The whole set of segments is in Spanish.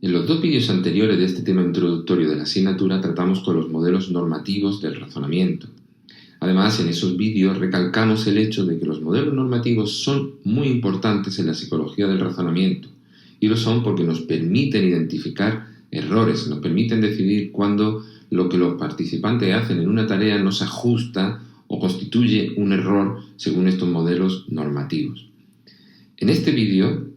En los dos vídeos anteriores de este tema introductorio de la asignatura tratamos con los modelos normativos del razonamiento. Además, en esos vídeos recalcamos el hecho de que los modelos normativos son muy importantes en la psicología del razonamiento, y lo son porque nos permiten identificar errores, nos permiten decidir cuando lo que los participantes hacen en una tarea no se ajusta o constituye un error según estos modelos normativos. En este vídeo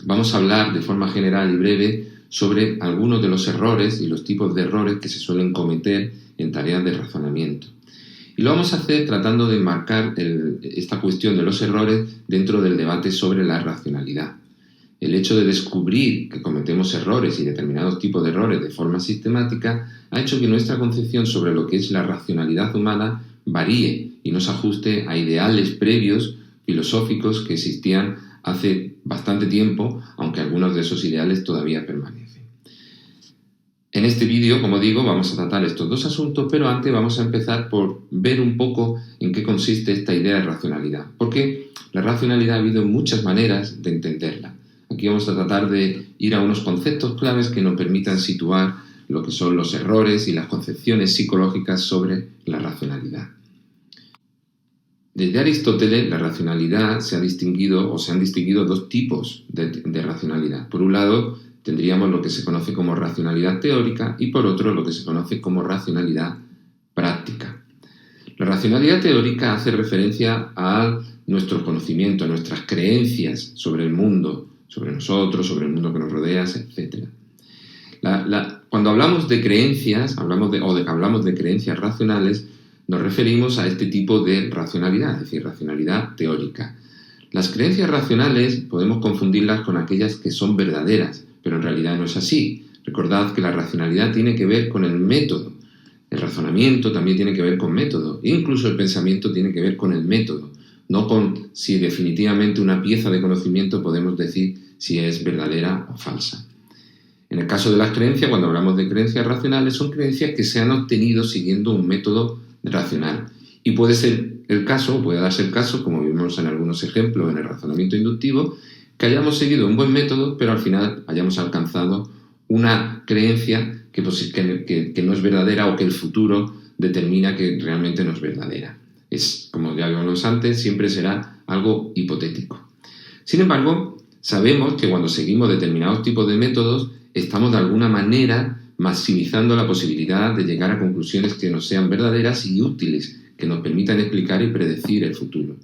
vamos a hablar de forma general y breve sobre algunos de los errores y los tipos de errores que se suelen cometer en tareas de razonamiento. Y lo vamos a hacer tratando de enmarcar esta cuestión de los errores dentro del debate sobre la racionalidad. El hecho de descubrir que cometemos errores y determinados tipos de errores de forma sistemática ha hecho que nuestra concepción sobre lo que es la racionalidad humana varíe y no se ajuste a ideales previos filosóficos que existían hace bastante tiempo, aunque algunos de esos ideales todavía permanecen. En este vídeo, como digo, vamos a tratar estos dos asuntos, pero antes vamos a empezar por ver un poco en qué consiste esta idea de racionalidad, porque la racionalidad ha habido muchas maneras de entenderla. Aquí vamos a tratar de ir a unos conceptos claves que nos permitan situar lo que son los errores y las concepciones psicológicas sobre la racionalidad. Desde Aristóteles, la racionalidad se han distinguido dos tipos de racionalidad. Por un lado, tendríamos lo que se conoce como racionalidad teórica y por otro, lo que se conoce como racionalidad práctica. La racionalidad teórica hace referencia a nuestros conocimientos, a nuestras creencias sobre el mundo, sobre nosotros, sobre el mundo que nos rodea, etc. Cuando hablamos de creencias, hablamos de creencias racionales, nos referimos a este tipo de racionalidad, es decir, racionalidad teórica. Las creencias racionales podemos confundirlas con aquellas que son verdaderas, pero en realidad no es así. Recordad que la racionalidad tiene que ver con el método. El razonamiento también tiene que ver con método. Incluso el pensamiento tiene que ver con el método, no con si definitivamente una pieza de conocimiento podemos decir si es verdadera o falsa. En el caso de las creencias, cuando hablamos de creencias racionales, son creencias que se han obtenido siguiendo un método racional. Y puede darse el caso, como vimos en algunos ejemplos en el razonamiento inductivo, que hayamos seguido un buen método, pero al final hayamos alcanzado una creencia que no es verdadera o que el futuro determina que realmente no es verdadera. Como ya vimos antes, siempre será algo hipotético. Sin embargo, sabemos que cuando seguimos determinados tipos de métodos, estamos de alguna manera maximizando la posibilidad de llegar a conclusiones que nos sean verdaderas y útiles, que nos permitan explicar y predecir el futuro.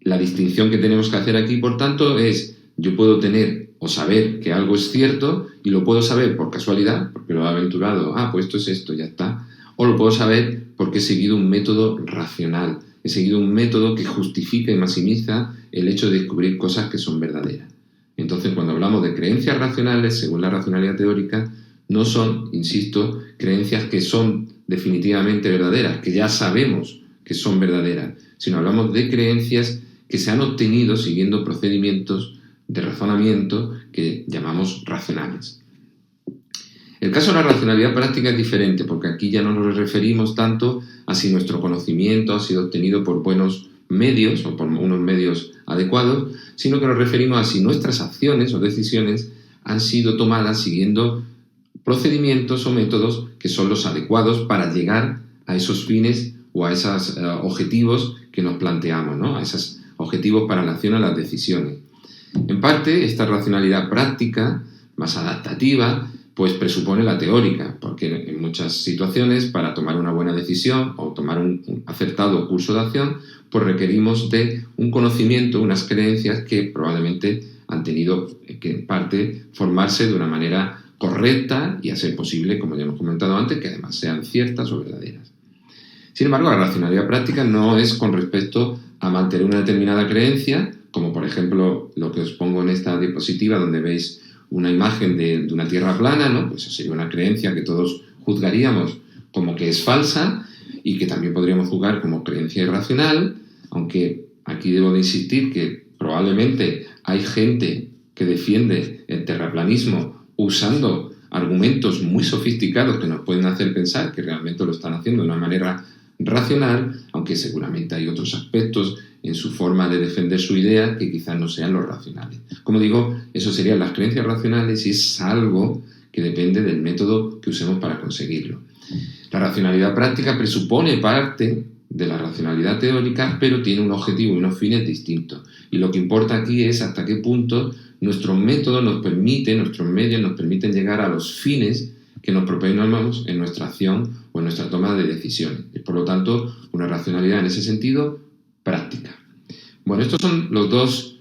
La distinción que tenemos que hacer aquí, por tanto, es yo puedo tener o saber que algo es cierto y lo puedo saber por casualidad, porque lo he aventurado, pues esto es esto, ya está. O lo puedo saber porque he seguido un método racional, he seguido un método que justifica y maximiza el hecho de descubrir cosas que son verdaderas. Entonces, cuando hablamos de creencias racionales, según la racionalidad teórica, no son, insisto, creencias que son definitivamente verdaderas, que ya sabemos que son verdaderas, sino hablamos de creencias que se han obtenido siguiendo procedimientos de razonamiento que llamamos racionales. El caso de la racionalidad práctica es diferente, porque aquí ya no nos referimos tanto a si nuestro conocimiento ha sido obtenido por buenos medios o por unos medios adecuados, sino que nos referimos a si nuestras acciones o decisiones han sido tomadas siguiendo procedimientos o métodos que son los adecuados para llegar a esos fines o a esos objetivos que nos planteamos, ¿no? A esos objetivos para la acción, a las decisiones. En parte, esta racionalidad práctica, más adaptativa, pues presupone la teórica, porque en muchas situaciones, para tomar una buena decisión o tomar un acertado curso de acción, pues requerimos de un conocimiento, unas creencias que probablemente han tenido que, en parte, formarse de una manera correcta y a ser posible, como ya hemos comentado antes, que además sean ciertas o verdaderas. Sin embargo, la racionalidad práctica no es con respecto a mantener una determinada creencia, como por ejemplo lo que os pongo en esta diapositiva, donde veis una imagen de una tierra plana, ¿no? Pues eso sería una creencia que todos juzgaríamos como que es falsa y que también podríamos juzgar como creencia irracional, aunque aquí debo de insistir que probablemente hay gente que defiende el terraplanismo usando argumentos muy sofisticados que nos pueden hacer pensar que realmente lo están haciendo de una manera racional, aunque seguramente hay otros aspectos en su forma de defender su idea que quizás no sean los racionales. Como digo, eso serían las creencias racionales y es algo que depende del método que usemos para conseguirlo. La racionalidad práctica presupone parte de la racionalidad teórica, pero tiene un objetivo y unos fines distintos. Y lo que importa aquí es hasta qué punto nuestros métodos nuestros medios nos permiten llegar a los fines que nos proponemos en nuestra acción o en nuestra toma de decisiones. Es, por lo tanto, una racionalidad en ese sentido práctica. Bueno, estos son los dos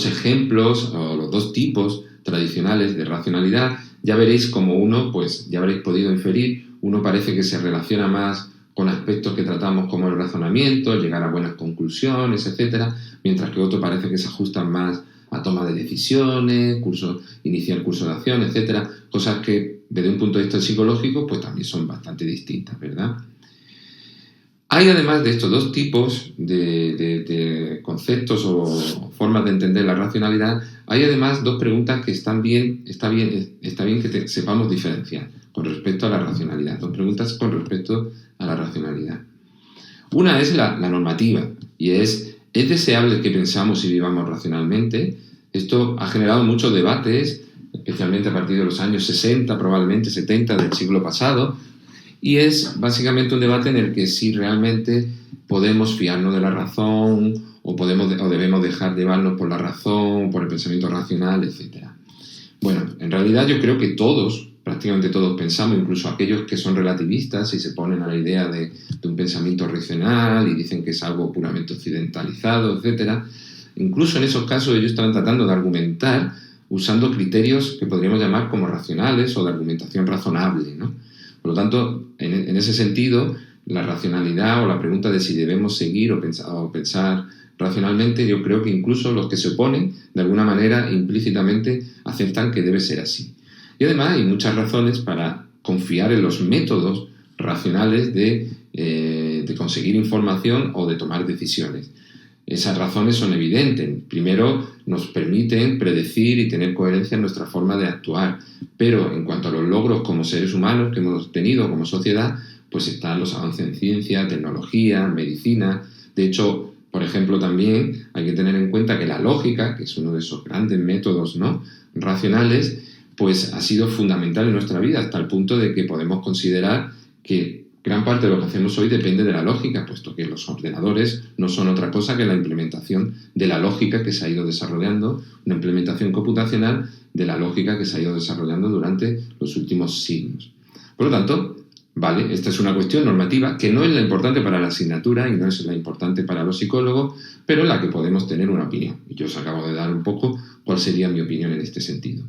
ejemplos o los dos tipos tradicionales de racionalidad. Ya veréis como uno, pues ya habréis podido inferir, uno parece que se relaciona más con aspectos que tratamos como el razonamiento, llegar a buenas conclusiones, etcétera, mientras que otro parece que se ajustan más a toma de decisiones, iniciar curso de acción, etcétera, cosas que desde un punto de vista psicológico pues también son bastante distintas, ¿verdad? Hay además de estos dos tipos de conceptos o formas de entender la racionalidad, hay además dos preguntas que está bien que sepamos diferenciar con respecto a la racionalidad. Dos preguntas con respecto a la racionalidad. Una es la normativa y ¿es deseable que pensamos y vivamos racionalmente? Esto ha generado muchos debates, especialmente a partir de los años 60, probablemente 70 del siglo pasado, y es básicamente un debate en el que si realmente podemos fiarnos de la razón o debemos dejar llevarnos por la razón, por el pensamiento racional, etc. Bueno, en realidad yo creo que prácticamente todos pensamos, incluso aquellos que son relativistas y se ponen a la idea de un pensamiento racional y dicen que es algo puramente occidentalizado, etc. Incluso en esos casos ellos están tratando de argumentar usando criterios que podríamos llamar como racionales o de argumentación razonable, ¿no? Por lo tanto, en ese sentido, la racionalidad o la pregunta de si debemos seguir o pensar racionalmente, yo creo que incluso los que se oponen, de alguna manera, implícitamente, aceptan que debe ser así. Y además hay muchas razones para confiar en los métodos racionales de conseguir información o de tomar decisiones. Esas razones son evidentes. Primero, nos permiten predecir y tener coherencia en nuestra forma de actuar. Pero en cuanto a los logros como seres humanos que hemos tenido como sociedad, pues están los avances en ciencia, tecnología, medicina. De hecho, por ejemplo, también hay que tener en cuenta que la lógica, que es uno de esos grandes métodos, ¿no?, racionales, pues ha sido fundamental en nuestra vida hasta el punto de que podemos considerar que gran parte de lo que hacemos hoy depende de la lógica, puesto que los ordenadores no son otra cosa que la implementación de la lógica que se ha ido desarrollando, una implementación computacional de la lógica que se ha ido desarrollando durante los últimos siglos. Por lo tanto, vale, esta es una cuestión normativa que no es la importante para la asignatura y no es la importante para los psicólogos, pero en la que podemos tener una opinión. Y yo os acabo de dar un poco cuál sería mi opinión en este sentido.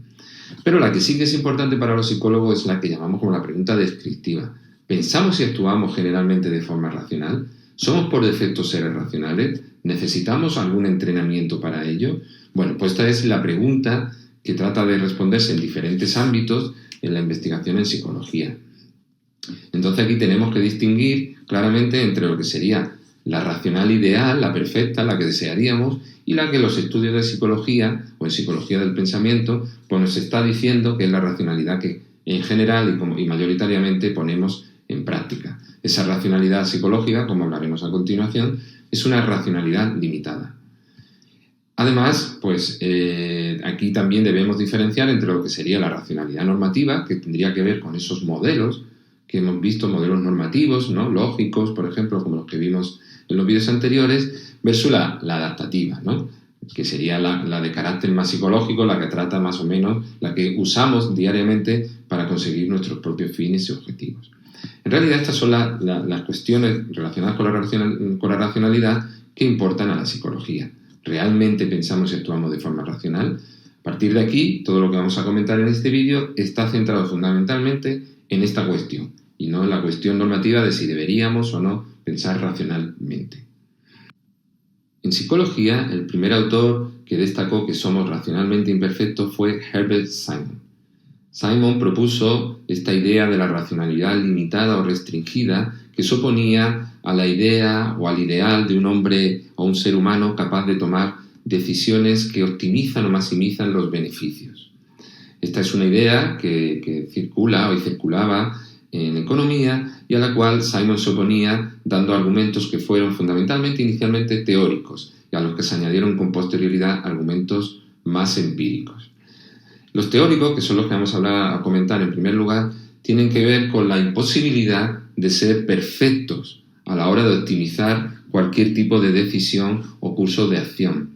Pero la que sí que es importante para los psicólogos es la que llamamos como la pregunta descriptiva. ¿Pensamos y actuamos generalmente de forma racional? ¿Somos por defecto seres racionales? ¿Necesitamos algún entrenamiento para ello? Bueno, pues esta es la pregunta que trata de responderse en diferentes ámbitos en la investigación en psicología. Entonces aquí tenemos que distinguir claramente entre lo que sería la racional ideal, la perfecta, la que desearíamos, y la que los estudios de psicología o en psicología del pensamiento pues nos está diciendo que es la racionalidad que en general y mayoritariamente ponemos en práctica. Esa racionalidad psicológica, como hablaremos a continuación, es una racionalidad limitada. Además, pues aquí también debemos diferenciar entre lo que sería la racionalidad normativa, que tendría que ver con esos modelos que hemos visto, modelos normativos, ¿no?, lógicos, por ejemplo, como los que vimos en los vídeos anteriores, versus la adaptativa, ¿no?, que sería la de carácter más psicológico, la que trata más o menos, la que usamos diariamente para conseguir nuestros propios fines y objetivos. En realidad estas son las cuestiones relacionadas con la racionalidad que importan a la psicología. ¿Realmente pensamos y actuamos de forma racional? A partir de aquí, todo lo que vamos a comentar en este vídeo está centrado fundamentalmente en esta cuestión y no en la cuestión normativa de si deberíamos o no pensar racionalmente. En psicología, el primer autor que destacó que somos racionalmente imperfectos fue Herbert Simon. Simon propuso esta idea de la racionalidad limitada o restringida que se oponía a la idea o al ideal de un hombre o un ser humano capaz de tomar decisiones que optimizan o maximizan los beneficios. Esta es una idea que circulaba en economía y a la cual Simon se oponía dando argumentos que fueron fundamentalmente inicialmente teóricos y a los que se añadieron con posterioridad argumentos más empíricos. Los teóricos, que son los que vamos a comentar en primer lugar, tienen que ver con la imposibilidad de ser perfectos a la hora de optimizar cualquier tipo de decisión o curso de acción.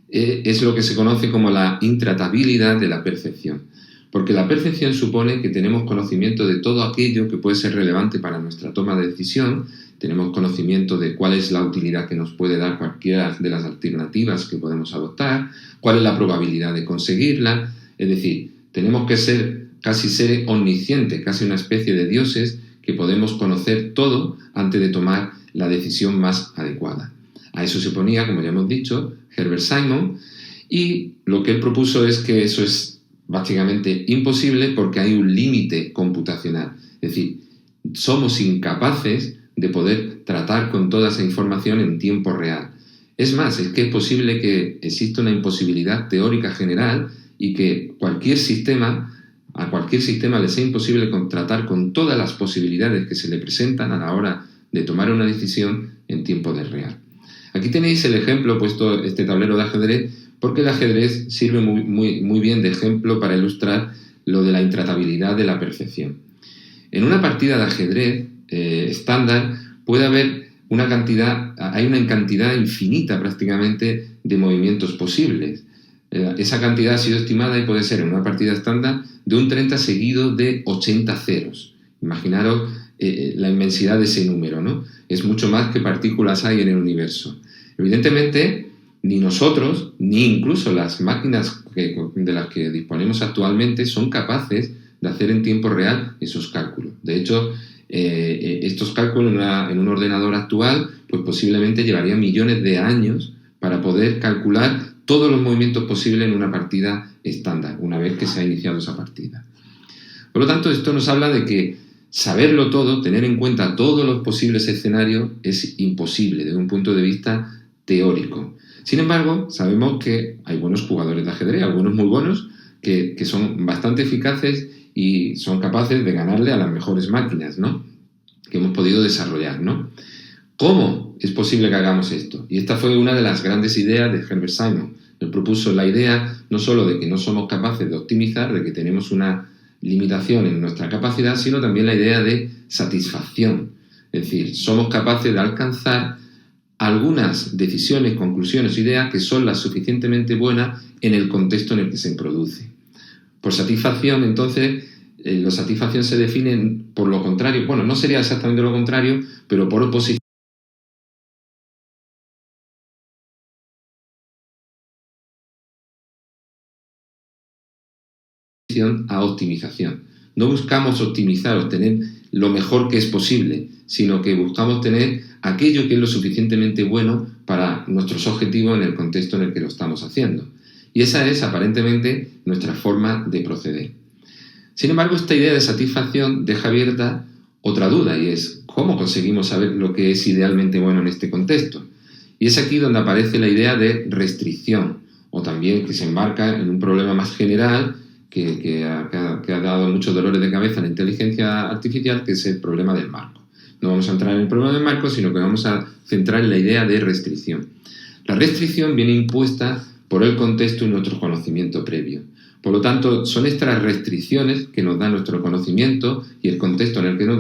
Es lo que se conoce como la intratabilidad de la percepción, porque la percepción supone que tenemos conocimiento de todo aquello que puede ser relevante para nuestra toma de decisión, tenemos conocimiento de cuál es la utilidad que nos puede dar cualquiera de las alternativas que podemos adoptar, cuál es la probabilidad de conseguirla, es decir, tenemos que ser casi seres omniscientes, casi una especie de dioses que podemos conocer todo antes de tomar la decisión más adecuada. A eso se oponía, como ya hemos dicho, Herbert Simon, y lo que él propuso es que eso es básicamente imposible porque hay un límite computacional. Es decir, somos incapaces de poder tratar con toda esa información en tiempo real. Es más, es que es posible que exista una imposibilidad teórica general y que a cualquier sistema le sea imposible tratar con todas las posibilidades que se le presentan a la hora de tomar una decisión en tiempo real. Aquí tenéis el ejemplo, puesto este tablero de ajedrez, porque el ajedrez sirve muy bien de ejemplo para ilustrar lo de la intratabilidad de la percepción. En una partida de ajedrez estándar puede haber hay una cantidad infinita prácticamente de movimientos posibles. Esa cantidad ha sido estimada y puede ser en una partida estándar de un 30 seguido de 80 ceros. Imaginaros la inmensidad de ese número, ¿no? Es mucho más que partículas hay en el universo. Evidentemente, ni nosotros, ni incluso las máquinas de las que disponemos actualmente son capaces de hacer en tiempo real esos cálculos. De hecho, estos cálculos en un ordenador actual pues posiblemente llevarían millones de años para poder calcular todos los movimientos posibles en una partida estándar, una vez que se ha iniciado esa partida. Por lo tanto, esto nos habla de que saberlo todo, tener en cuenta todos los posibles escenarios, es imposible desde un punto de vista teórico. Sin embargo, sabemos que hay buenos jugadores de ajedrez, algunos muy buenos, que son bastante eficaces y son capaces de ganarle a las mejores máquinas, ¿no?, que hemos podido desarrollar, ¿no? ¿Cómo es posible que hagamos esto? Y esta fue una de las grandes ideas de Herbert Simon. Él propuso la idea no solo de que no somos capaces de optimizar, de que tenemos una limitación en nuestra capacidad, sino también la idea de satisfacción. Es decir, somos capaces de alcanzar algunas decisiones, conclusiones, ideas que son las suficientemente buenas en el contexto en el que se produce. Por satisfacción, entonces, la satisfacción se define por lo contrario. Bueno, no sería exactamente lo contrario, pero por oposición a optimización. No buscamos optimizar, obtener lo mejor que es posible, sino que buscamos tener aquello que es lo suficientemente bueno para nuestros objetivos en el contexto en el que lo estamos haciendo. Y esa es aparentemente nuestra forma de proceder. Sin embargo, esta idea de satisfacción deja abierta otra duda, y es ¿cómo conseguimos saber lo que es idealmente bueno en este contexto? Y es aquí donde aparece la idea de restricción, o también que se enmarca en un problema más general que ha dado muchos dolores de cabeza a la inteligencia artificial, que es el problema del marco. No vamos a entrar en el problema del marco, sino que vamos a centrar en la idea de restricción. La restricción viene impuesta por el contexto y nuestro conocimiento previo. Por lo tanto, son estas restricciones que nos da nuestro conocimiento y el contexto en el que nos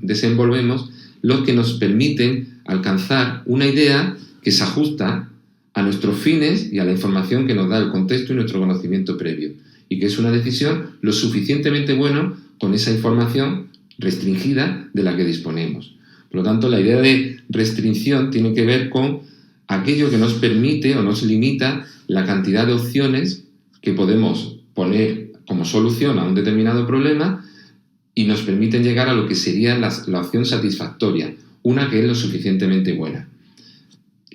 desenvolvemos los que nos permiten alcanzar una idea que se ajusta a nuestros fines y a la información que nos da el contexto y nuestro conocimiento previo, y que es una decisión lo suficientemente buena con esa información restringida de la que disponemos. Por lo tanto, la idea de restricción tiene que ver con aquello que nos permite o nos limita la cantidad de opciones que podemos poner como solución a un determinado problema y nos permiten llegar a lo que sería la opción satisfactoria, una que es lo suficientemente buena.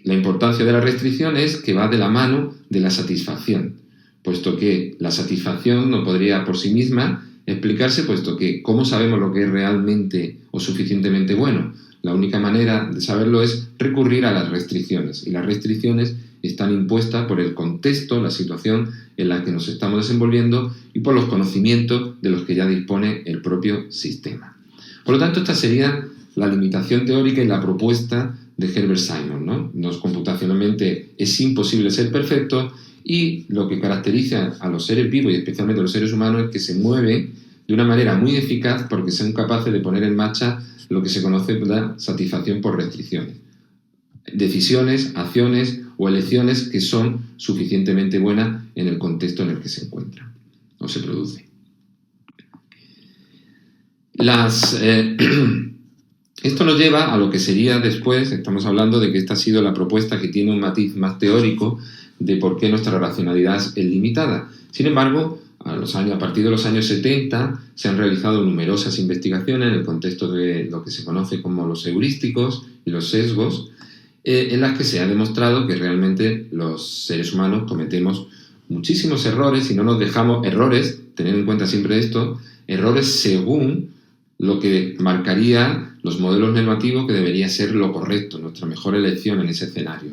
La importancia de la restricción es que va de la mano de la satisfacción, puesto que la satisfacción no podría por sí misma explicarse, puesto que ¿cómo sabemos lo que es realmente o suficientemente bueno? La única manera de saberlo es recurrir a las restricciones, y las restricciones están impuestas por el contexto, la situación en la que nos estamos desenvolviendo y por los conocimientos de los que ya dispone el propio sistema. Por lo tanto, esta sería la limitación teórica y la propuesta de Herbert Simon, ¿no? Computacionalmente es imposible ser perfecto y lo que caracteriza a los seres vivos y especialmente a los seres humanos es que se mueven de una manera muy eficaz porque son capaces de poner en marcha lo que se conoce como la satisfacción por restricciones. Decisiones, acciones o elecciones que son suficientemente buenas en el contexto en el que se encuentran o se produce. Esto nos lleva a lo que sería después, estamos hablando de que esta ha sido la propuesta que tiene un matiz más teórico de por qué nuestra racionalidad es limitada. Sin embargo, a partir de los años 70 se han realizado numerosas investigaciones en el contexto de lo que se conoce como los heurísticos y los sesgos, en las que se ha demostrado que realmente los seres humanos cometemos muchísimos errores y no nos dejamos errores, tener en cuenta siempre esto, errores según lo que marcaría los modelos normativos que debería ser lo correcto, nuestra mejor elección en ese escenario.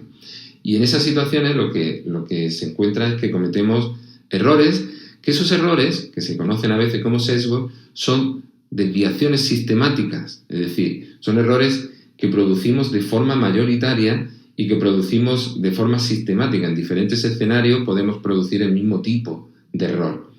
Y en esas situaciones lo que se encuentra es que cometemos errores, que esos errores, que se conocen a veces como sesgos, son desviaciones sistemáticas, es decir, son errores que producimos de forma mayoritaria y que producimos de forma sistemática. En diferentes escenarios podemos producir el mismo tipo de error.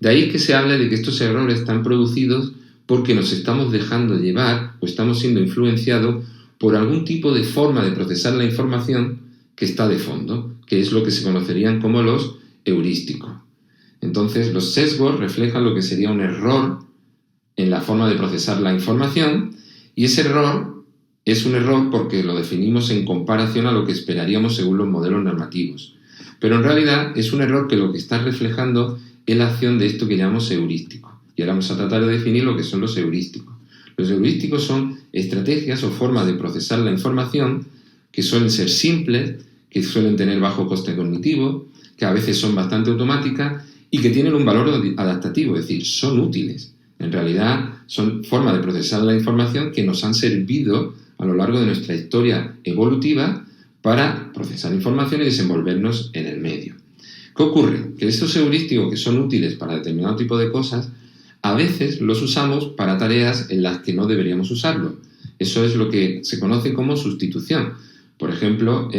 De ahí que se hable de que estos errores están producidos porque nos estamos dejando llevar o estamos siendo influenciados por algún tipo de forma de procesar la información que está de fondo, que es lo que se conocerían como los heurísticos. Entonces, los sesgos reflejan lo que sería un error en la forma de procesar la información y ese error es un error porque lo definimos en comparación a lo que esperaríamos según los modelos normativos. Pero en realidad es un error que lo que está reflejando es la acción de esto que llamamos heurístico. Y ahora vamos a tratar de definir lo que son los heurísticos. Los heurísticos son estrategias o formas de procesar la información que suelen ser simples, que suelen tener bajo coste cognitivo, que a veces son bastante automáticas y que tienen un valor adaptativo, es decir, son útiles. En realidad son formas de procesar la información que nos han servido a lo largo de nuestra historia evolutiva para procesar información y desenvolvernos en el medio. ¿Qué ocurre? Que estos heurísticos que son útiles para determinado tipo de cosas, a veces los usamos para tareas en las que no deberíamos usarlo. Eso es lo que se conoce como sustitución. Por ejemplo,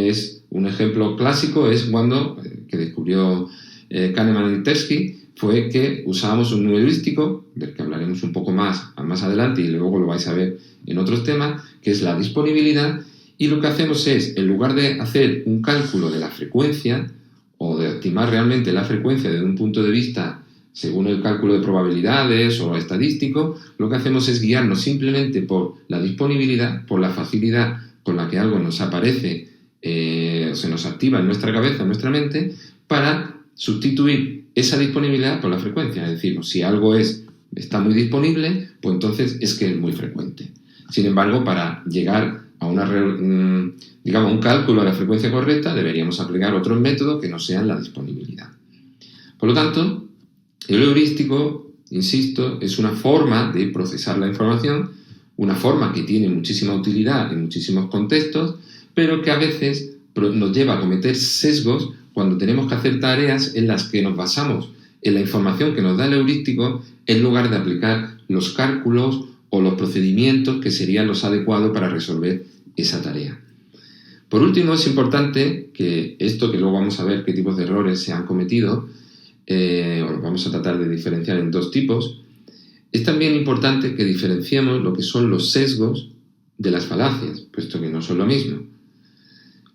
un ejemplo clásico es cuando, que descubrió Kahneman y Tversky, fue que usábamos un heurístico, del que hablaremos un poco más adelante y luego lo vais a ver en otros temas, que es la disponibilidad, y lo que hacemos es, en lugar de hacer un cálculo de la frecuencia o de estimar realmente la frecuencia desde un punto de vista según el cálculo de probabilidades o estadístico, lo que hacemos es guiarnos simplemente por la disponibilidad, por la facilidad con la que algo nos aparece, se nos activa en nuestra cabeza, en nuestra mente, para sustituir esa disponibilidad por la frecuencia. Es decir, si algo está muy disponible, pues entonces es que es muy frecuente. Sin embargo, para llegar a un cálculo de la frecuencia correcta, deberíamos aplicar otros métodos que no sean la disponibilidad. Por lo tanto, el heurístico, insisto, es una forma de procesar la información, una forma que tiene muchísima utilidad en muchísimos contextos, pero que a veces nos lleva a cometer sesgos cuando tenemos que hacer tareas en las que nos basamos en la información que nos da el heurístico en lugar de aplicar los cálculos o los procedimientos que serían los adecuados para resolver esa tarea. Por último, es importante que esto, que luego vamos a ver qué tipos de errores se han cometido, vamos a tratar de diferenciar en dos tipos, es también importante que diferenciemos lo que son los sesgos de las falacias, puesto que no son lo mismo.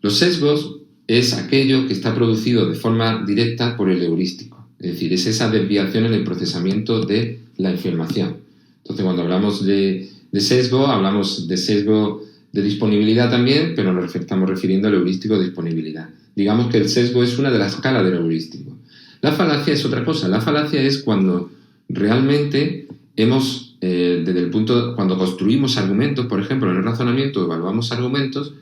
Los sesgos es aquello que está producido de forma directa por el heurístico, es decir, es esa desviación en el procesamiento de la información. Entonces, cuando hablamos de sesgo, hablamos de sesgo de disponibilidad también, pero nos estamos refiriendo al heurístico de disponibilidad. Digamos que el sesgo es una de las escalas del heurístico. La falacia es otra cosa. La falacia es cuando realmente cuando construimos argumentos, por ejemplo, en el razonamiento evaluamos argumentos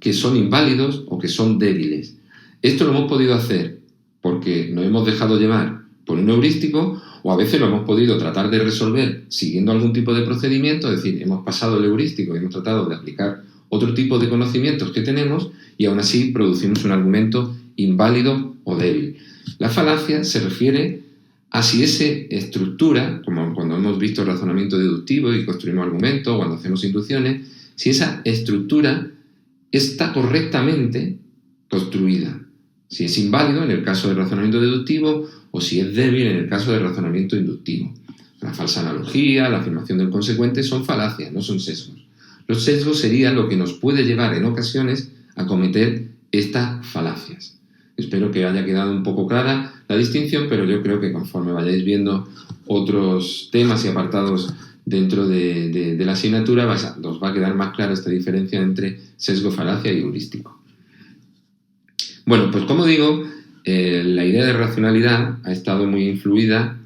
que son inválidos o que son débiles. Esto lo hemos podido hacer porque nos hemos dejado llevar por un heurístico o a veces lo hemos podido tratar de resolver siguiendo algún tipo de procedimiento, es decir, hemos pasado el heurístico y hemos tratado de aplicar otro tipo de conocimientos que tenemos y aún así producimos un argumento inválido o débil. La falacia se refiere a si esa estructura, como cuando hemos visto razonamiento deductivo y construimos argumentos, cuando hacemos inducciones, si esa estructura está correctamente construida. Si es inválido en el caso del razonamiento deductivo o si es débil en el caso del razonamiento inductivo. La falsa analogía, la afirmación del consecuente son falacias, no son sesgos. Los sesgos serían lo que nos puede llevar en ocasiones a cometer estas falacias. Espero que haya quedado un poco clara la distinción, pero yo creo que conforme vayáis viendo otros temas y apartados dentro de la asignatura, os va a quedar más clara esta diferencia entre sesgo, falacia y heurístico. Bueno, pues como digo, la idea de racionalidad ha estado muy influida,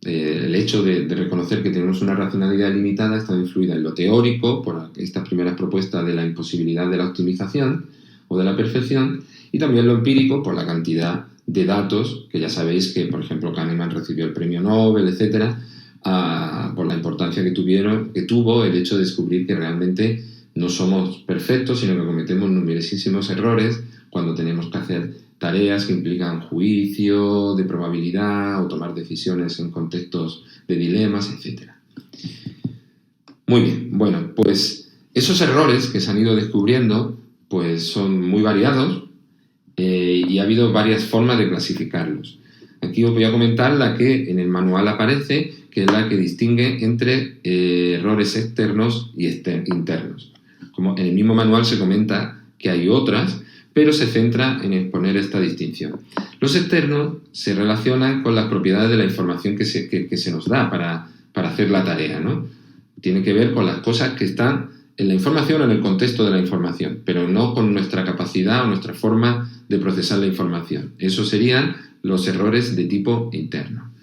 el hecho de reconocer que tenemos una racionalidad limitada ha estado influida en lo teórico, por estas primeras propuestas de la imposibilidad de la optimización o de la perfección, y también lo empírico por la cantidad de datos, que ya sabéis que, por ejemplo, Kahneman recibió el premio Nobel, etcétera, por la importancia que tuvo el hecho de descubrir que realmente no somos perfectos, sino que cometemos numerosísimos errores cuando tenemos que hacer tareas que implican juicio, de probabilidad, o tomar decisiones en contextos de dilemas, etc. Muy bien, bueno, pues esos errores que se han ido descubriendo pues son muy variados y ha habido varias formas de clasificarlos. Aquí os voy a comentar la que en el manual aparece, que es la que distingue entre errores externos y internos. Como en el mismo manual se comenta que hay otras, pero se centra en exponer esta distinción. Los externos se relacionan con las propiedades de la información que se nos da para hacer la tarea, ¿no? Tiene que ver con las cosas que están en la información o en el contexto de la información, pero no con nuestra capacidad o nuestra forma de procesar la información. Esos serían los errores de tipo interno.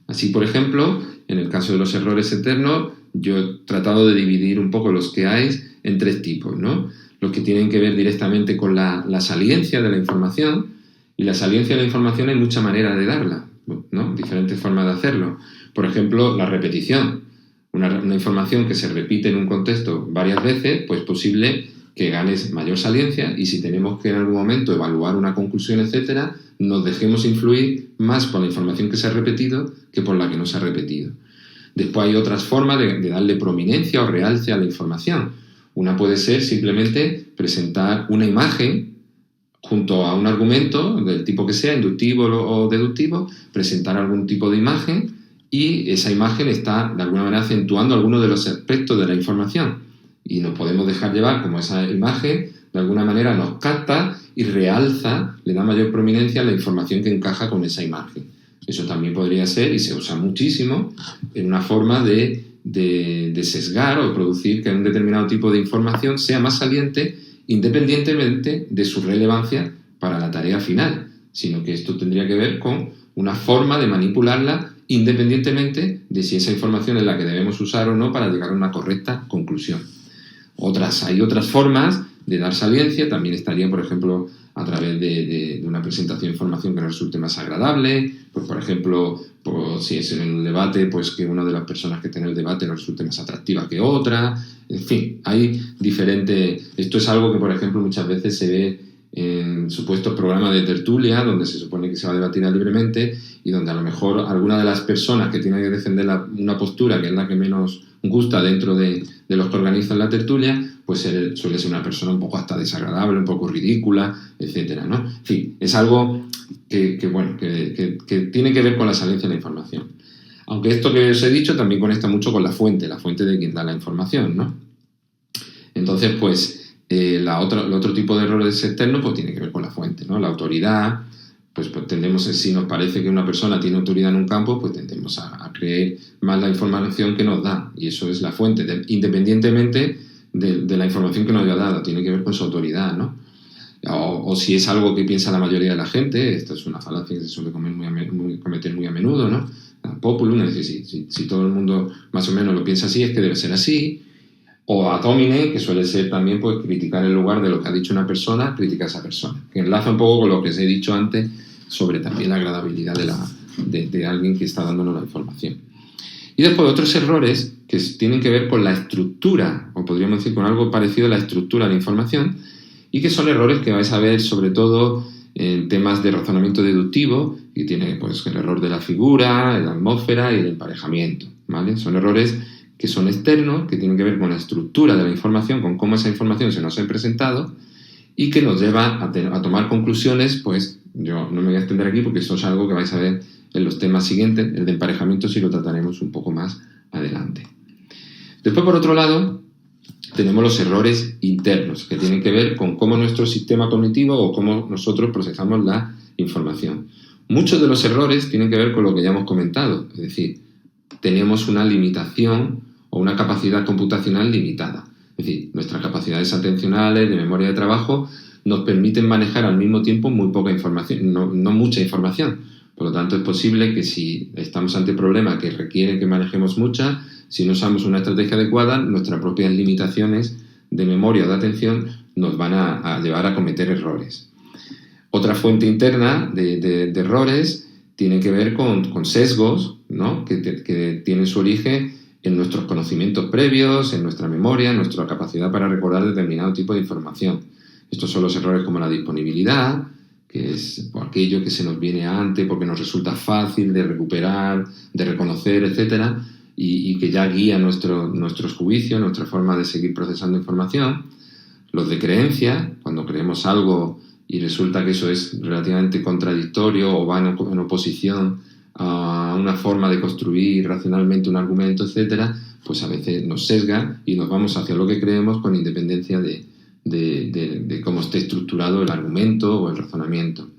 Así, por ejemplo, en el caso de los errores externos, yo he tratado de dividir un poco los que hay en tres tipos, ¿no? Los que tienen que ver directamente con la saliencia de la información, y la saliencia de la información hay muchas maneras de darla, ¿no? Diferentes formas de hacerlo. Por ejemplo, la repetición. Una información que se repite en un contexto varias veces, pues es posible que ganes mayor saliencia, y si tenemos que en algún momento evaluar una conclusión, etcétera, nos dejemos influir más por la información que se ha repetido que por la que no se ha repetido. Después hay otras formas de darle prominencia o realce a la información. Una puede ser simplemente presentar una imagen junto a un argumento del tipo que sea, inductivo o deductivo, presentar algún tipo de imagen, y esa imagen está de alguna manera acentuando alguno de los aspectos de la información. Y nos podemos dejar llevar como esa imagen de alguna manera nos capta y realza, le da mayor prominencia a la información que encaja con esa imagen. Eso también podría ser, y se usa muchísimo, en una forma de sesgar o producir que un determinado tipo de información sea más saliente independientemente de su relevancia para la tarea final, sino que esto tendría que ver con una forma de manipularla independientemente de si esa información es la que debemos usar o no para llegar a una correcta conclusión. Hay otras formas de dar saliencia, también estaría, por ejemplo, a través de una presentación de información que nos resulte más agradable, pues por ejemplo, pues, si es en el debate, pues que una de las personas que tiene el debate nos resulte más atractiva que otra. En fin, hay diferentes... Esto es algo que, por ejemplo, muchas veces se ve en supuestos programas de tertulia, donde se supone que se va a debatir libremente, y donde a lo mejor alguna de las personas que tienen que defender una postura que es la que menos gusta dentro de los que organizan la tertulia, pues suele ser una persona un poco hasta desagradable, un poco ridícula, etcétera, ¿no? En fin, es algo que tiene que ver con la saliencia de la información. Aunque esto que os he dicho también conecta mucho con la fuente de quien da la información, ¿no? Entonces, pues, el otro tipo de errores externos pues tiene que ver con la fuente, ¿no? La autoridad, pues tendemos, si nos parece que una persona tiene autoridad en un campo, pues tendemos a creer más la información que nos da, y eso es la fuente, independientemente de la información que nos haya dado, tiene que ver con su autoridad, ¿no? O si es algo que piensa la mayoría de la gente, esto es una falacia que se suele cometer muy a menudo, ¿no? Populum, es decir, si todo el mundo más o menos lo piensa así, es que debe ser así. O ad hominem, que suele ser también pues criticar en lugar de lo que ha dicho una persona, criticar a esa persona, que enlaza un poco con lo que os he dicho antes sobre también la agradabilidad de alguien que está dándonos la información. Y después otros errores que tienen que ver con la estructura, o podríamos decir con algo parecido a la estructura de la información, y que son errores que vais a ver sobre todo en temas de razonamiento deductivo, y tiene pues el error de la figura, la atmósfera y el emparejamiento, ¿vale? Son errores que son externos, que tienen que ver con la estructura de la información, con cómo esa información se nos ha presentado y que nos lleva a tomar conclusiones. Pues yo no me voy a extender aquí porque eso es algo que vais a ver en los temas siguientes. El de emparejamiento sí lo trataremos un poco más adelante. Después, por otro lado, tenemos los errores internos, que tienen que ver con cómo nuestro sistema cognitivo o cómo nosotros procesamos la información. Muchos de los errores tienen que ver con lo que ya hemos comentado, es decir, tenemos una limitación o una capacidad computacional limitada. Es decir, nuestras capacidades atencionales, de memoria de trabajo, nos permiten manejar al mismo tiempo muy poca información, no mucha información. Por lo tanto, es posible que si estamos ante problemas que requieren que manejemos mucha, si no usamos una estrategia adecuada, nuestras propias limitaciones de memoria o de atención nos van a llevar a cometer errores. Otra fuente interna de errores tiene que ver con sesgos, ¿no? que tienen su origen en nuestros conocimientos previos, en nuestra memoria, en nuestra capacidad para recordar determinado tipo de información. Estos son los errores como la disponibilidad, que es aquello que se nos viene antes porque nos resulta fácil de recuperar, de reconocer, etc., y que ya guía nuestros juicios, nuestra forma de seguir procesando información. Los de creencia, cuando creemos algo y resulta que eso es relativamente contradictorio o va en oposición a una forma de construir racionalmente un argumento, etc., pues a veces nos sesga y nos vamos hacia lo que creemos con independencia de cómo esté estructurado el argumento o el razonamiento.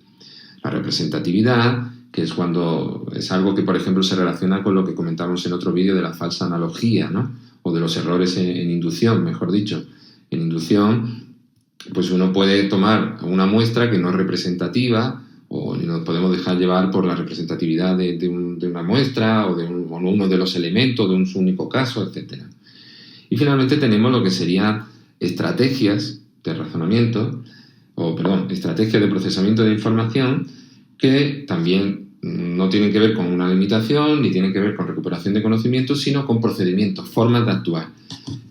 La representatividad, que es cuando es algo que, por ejemplo, se relaciona con lo que comentamos en otro vídeo de la falsa analogía, ¿no? O de los errores en inducción, mejor dicho. En inducción, pues uno puede tomar una muestra que no es representativa o nos podemos dejar llevar por la representatividad de una muestra o de uno de los elementos de un único caso, etc. Y finalmente tenemos lo que serían estrategias de razonamiento, estrategias de procesamiento de información, que también no tienen que ver con una limitación ni tienen que ver con recuperación de conocimientos, sino con procedimientos, formas de actuar.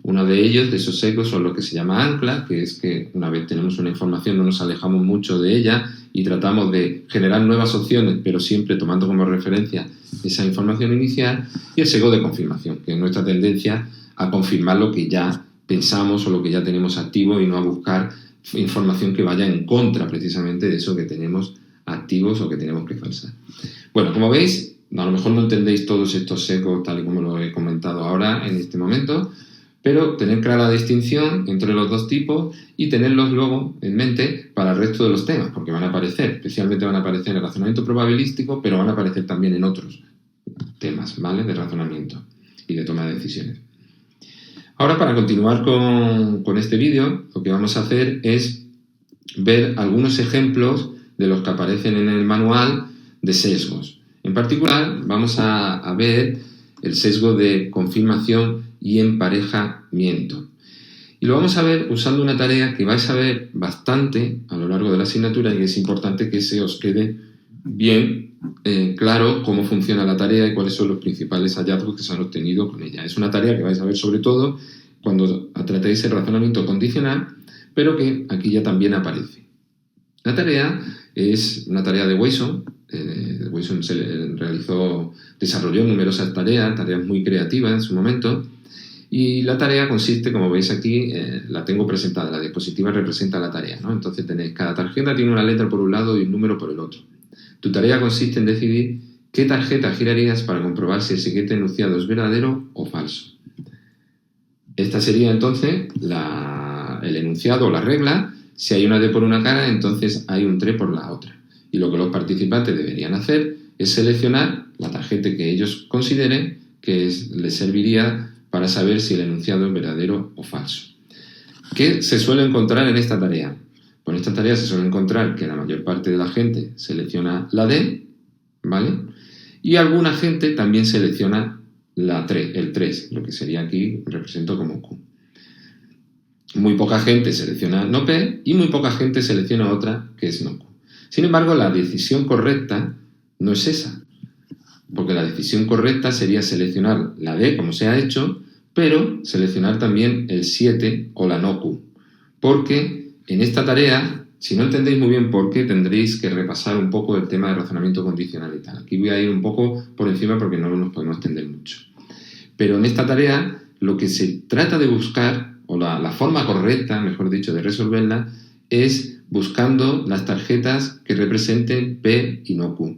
Uno de ellos, de esos sesgos, son lo que se llama ancla, que es que una vez tenemos una información no nos alejamos mucho de ella y tratamos de generar nuevas opciones, pero siempre tomando como referencia esa información inicial. Y el sesgo de confirmación, que es nuestra tendencia a confirmar lo que ya pensamos o lo que ya tenemos activo y no a buscar información que vaya en contra precisamente de eso que tenemos activos o que tenemos que falsar. Bueno, como veis, a lo mejor no entendéis todos estos sesgos tal y como lo he comentado ahora en este momento, pero tener clara la distinción entre los dos tipos y tenerlos luego en mente para el resto de los temas, porque van a aparecer, especialmente van a aparecer en el razonamiento probabilístico, pero van a aparecer también en otros temas, ¿vale?, de razonamiento y de toma de decisiones. Ahora, para continuar con este vídeo, lo que vamos a hacer es ver algunos ejemplos de los que aparecen en el manual de sesgos. En particular, vamos a ver el sesgo de confirmación y emparejamiento. Y lo vamos a ver usando una tarea que vais a ver bastante a lo largo de la asignatura, y es importante que se os quede bien claro cómo funciona la tarea y cuáles son los principales hallazgos que se han obtenido con ella. Es una tarea que vais a ver sobre todo cuando tratéis el razonamiento condicional, pero que aquí ya también aparece. La tarea es una tarea de Wasson. Wasson desarrolló numerosas tareas muy creativas en su momento, y la tarea consiste, como veis aquí, la tengo presentada, la diapositiva representa la tarea, ¿no? Entonces tenéis, cada tarjeta tiene una letra por un lado y un número por el otro. Tu tarea consiste en decidir qué tarjeta girarías para comprobar si el siguiente enunciado es verdadero o falso. Esta sería entonces el enunciado o la regla. Si hay una D por una cara, entonces hay un 3 por la otra. Y lo que los participantes deberían hacer es seleccionar la tarjeta que ellos consideren que les serviría para saber si el enunciado es verdadero o falso. ¿Qué se suele encontrar en esta tarea? Pues en esta tarea se suele encontrar que la mayor parte de la gente selecciona la D, ¿vale? Y alguna gente también selecciona el 3, lo que sería aquí represento como Q. Muy poca gente selecciona no P y muy poca gente selecciona otra que es no Q. Sin embargo, la decisión correcta no es esa, porque la decisión correcta sería seleccionar la D como se ha hecho, pero seleccionar también el 7 o la no Q, porque en esta tarea Si no entendéis muy bien por qué, tendréis que repasar un poco el tema de razonamiento condicional y tal. Aquí voy a ir un poco por encima porque no nos podemos extender mucho. Pero en esta tarea lo que se trata de buscar, o la forma correcta, mejor dicho, de resolverla, es buscando las tarjetas que representen P y no Q.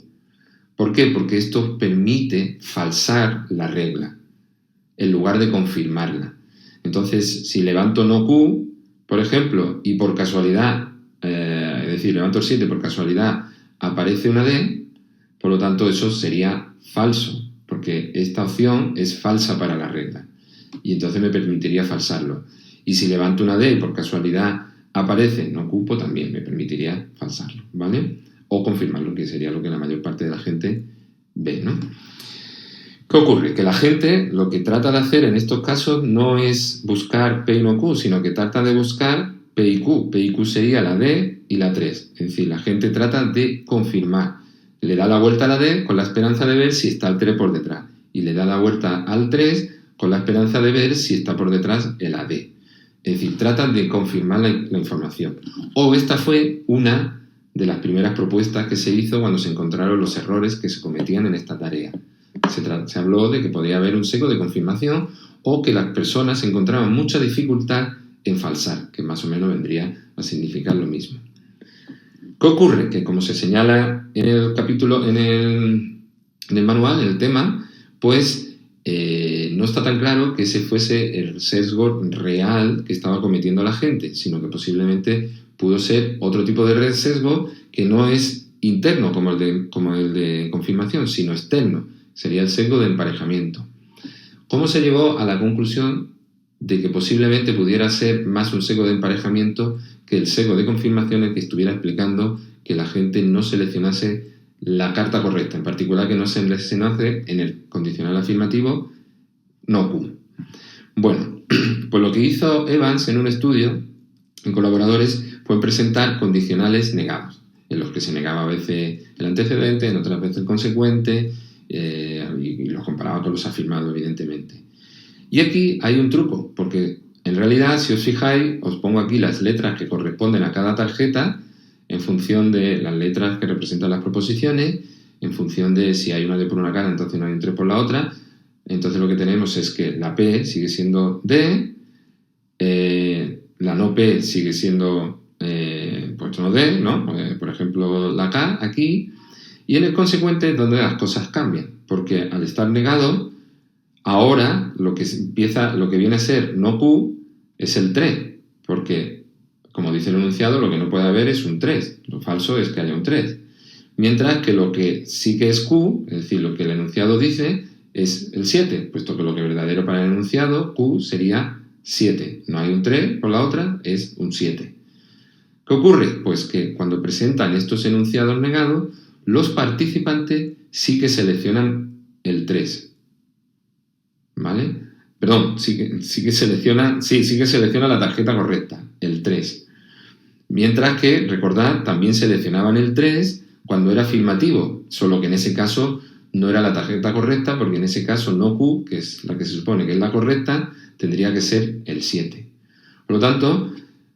¿Por qué? Porque esto permite falsar la regla en lugar de confirmarla. Entonces, si levanto no Q, por ejemplo, y por casualidad, es decir, levanto el 7 por casualidad, aparece una D, por lo tanto eso sería falso, porque esta opción es falsa para la regla, y entonces me permitiría falsarlo. Y si levanto una D y por casualidad aparece no Q, pues también me permitiría falsarlo, ¿vale? O confirmarlo, que sería lo que la mayor parte de la gente ve, ¿no? ¿Qué ocurre? Que la gente lo que trata de hacer en estos casos no es buscar P y no Q, sino que trata de buscar P y Q. P y Q sería la D y la 3. Es decir, la gente trata de confirmar. Le da la vuelta a la D con la esperanza de ver si está el 3 por detrás. Y le da la vuelta al 3 con la esperanza de ver si está por detrás el AD. Es decir, tratan de confirmar la información. O esta fue una de las primeras propuestas que se hizo cuando se encontraron los errores que se cometían en esta tarea. Se habló de que podía haber un sesgo de confirmación o que las personas encontraban mucha dificultad en falsar, que más o menos vendría a significar lo mismo. ¿Qué ocurre? Que como se señala en el capítulo, en el manual, en el tema, pues no está tan claro que ese fuese el sesgo real que estaba cometiendo la gente, sino que posiblemente pudo ser otro tipo de sesgo que no es interno como el de confirmación, sino externo. Sería el sesgo de emparejamiento. ¿Cómo se llegó a la conclusión de que posiblemente pudiera ser más un sesgo de emparejamiento que el sesgo de confirmación, el que estuviera explicando que la gente no seleccionase la carta correcta, en particular que no se seleccionase en el condicional afirmativo no Q? Bueno, pues lo que hizo Evans en un estudio en colaboradores fue presentar condicionales negados, en los que se negaba a veces el antecedente, en otras veces el consecuente, y los comparaba con los afirmados, evidentemente. Y aquí hay un truco, porque en realidad, si os fijáis, os pongo aquí las letras que corresponden a cada tarjeta en función de las letras que representan las proposiciones, en función de si hay una D por una cara, entonces no hay un 3 por la otra. Entonces lo que tenemos es que la P sigue siendo D, la no P sigue siendo pues no D, ¿no? Por ejemplo, la K aquí. Y en el consecuente es donde las cosas cambian, porque al estar negado, ahora lo que viene a ser no Q es el 3, porque, como dice el enunciado, lo que no puede haber es un 3, lo falso es que haya un 3. Mientras que lo que sí que es Q, es decir, lo que el enunciado dice, es el 7, puesto que lo que es verdadero para el enunciado, Q sería 7. No hay un 3 por la otra, es un 7. ¿Qué ocurre? Pues que cuando presentan estos enunciados negados, los participantes sí que seleccionan el 3. ¿Vale? Perdón, sí que selecciona la tarjeta correcta, el 3. Mientras que, recordad, también seleccionaban el 3 cuando era afirmativo, solo que en ese caso no era la tarjeta correcta, porque en ese caso no Q, que es la que se supone que es la correcta, tendría que ser el 7. Por lo tanto,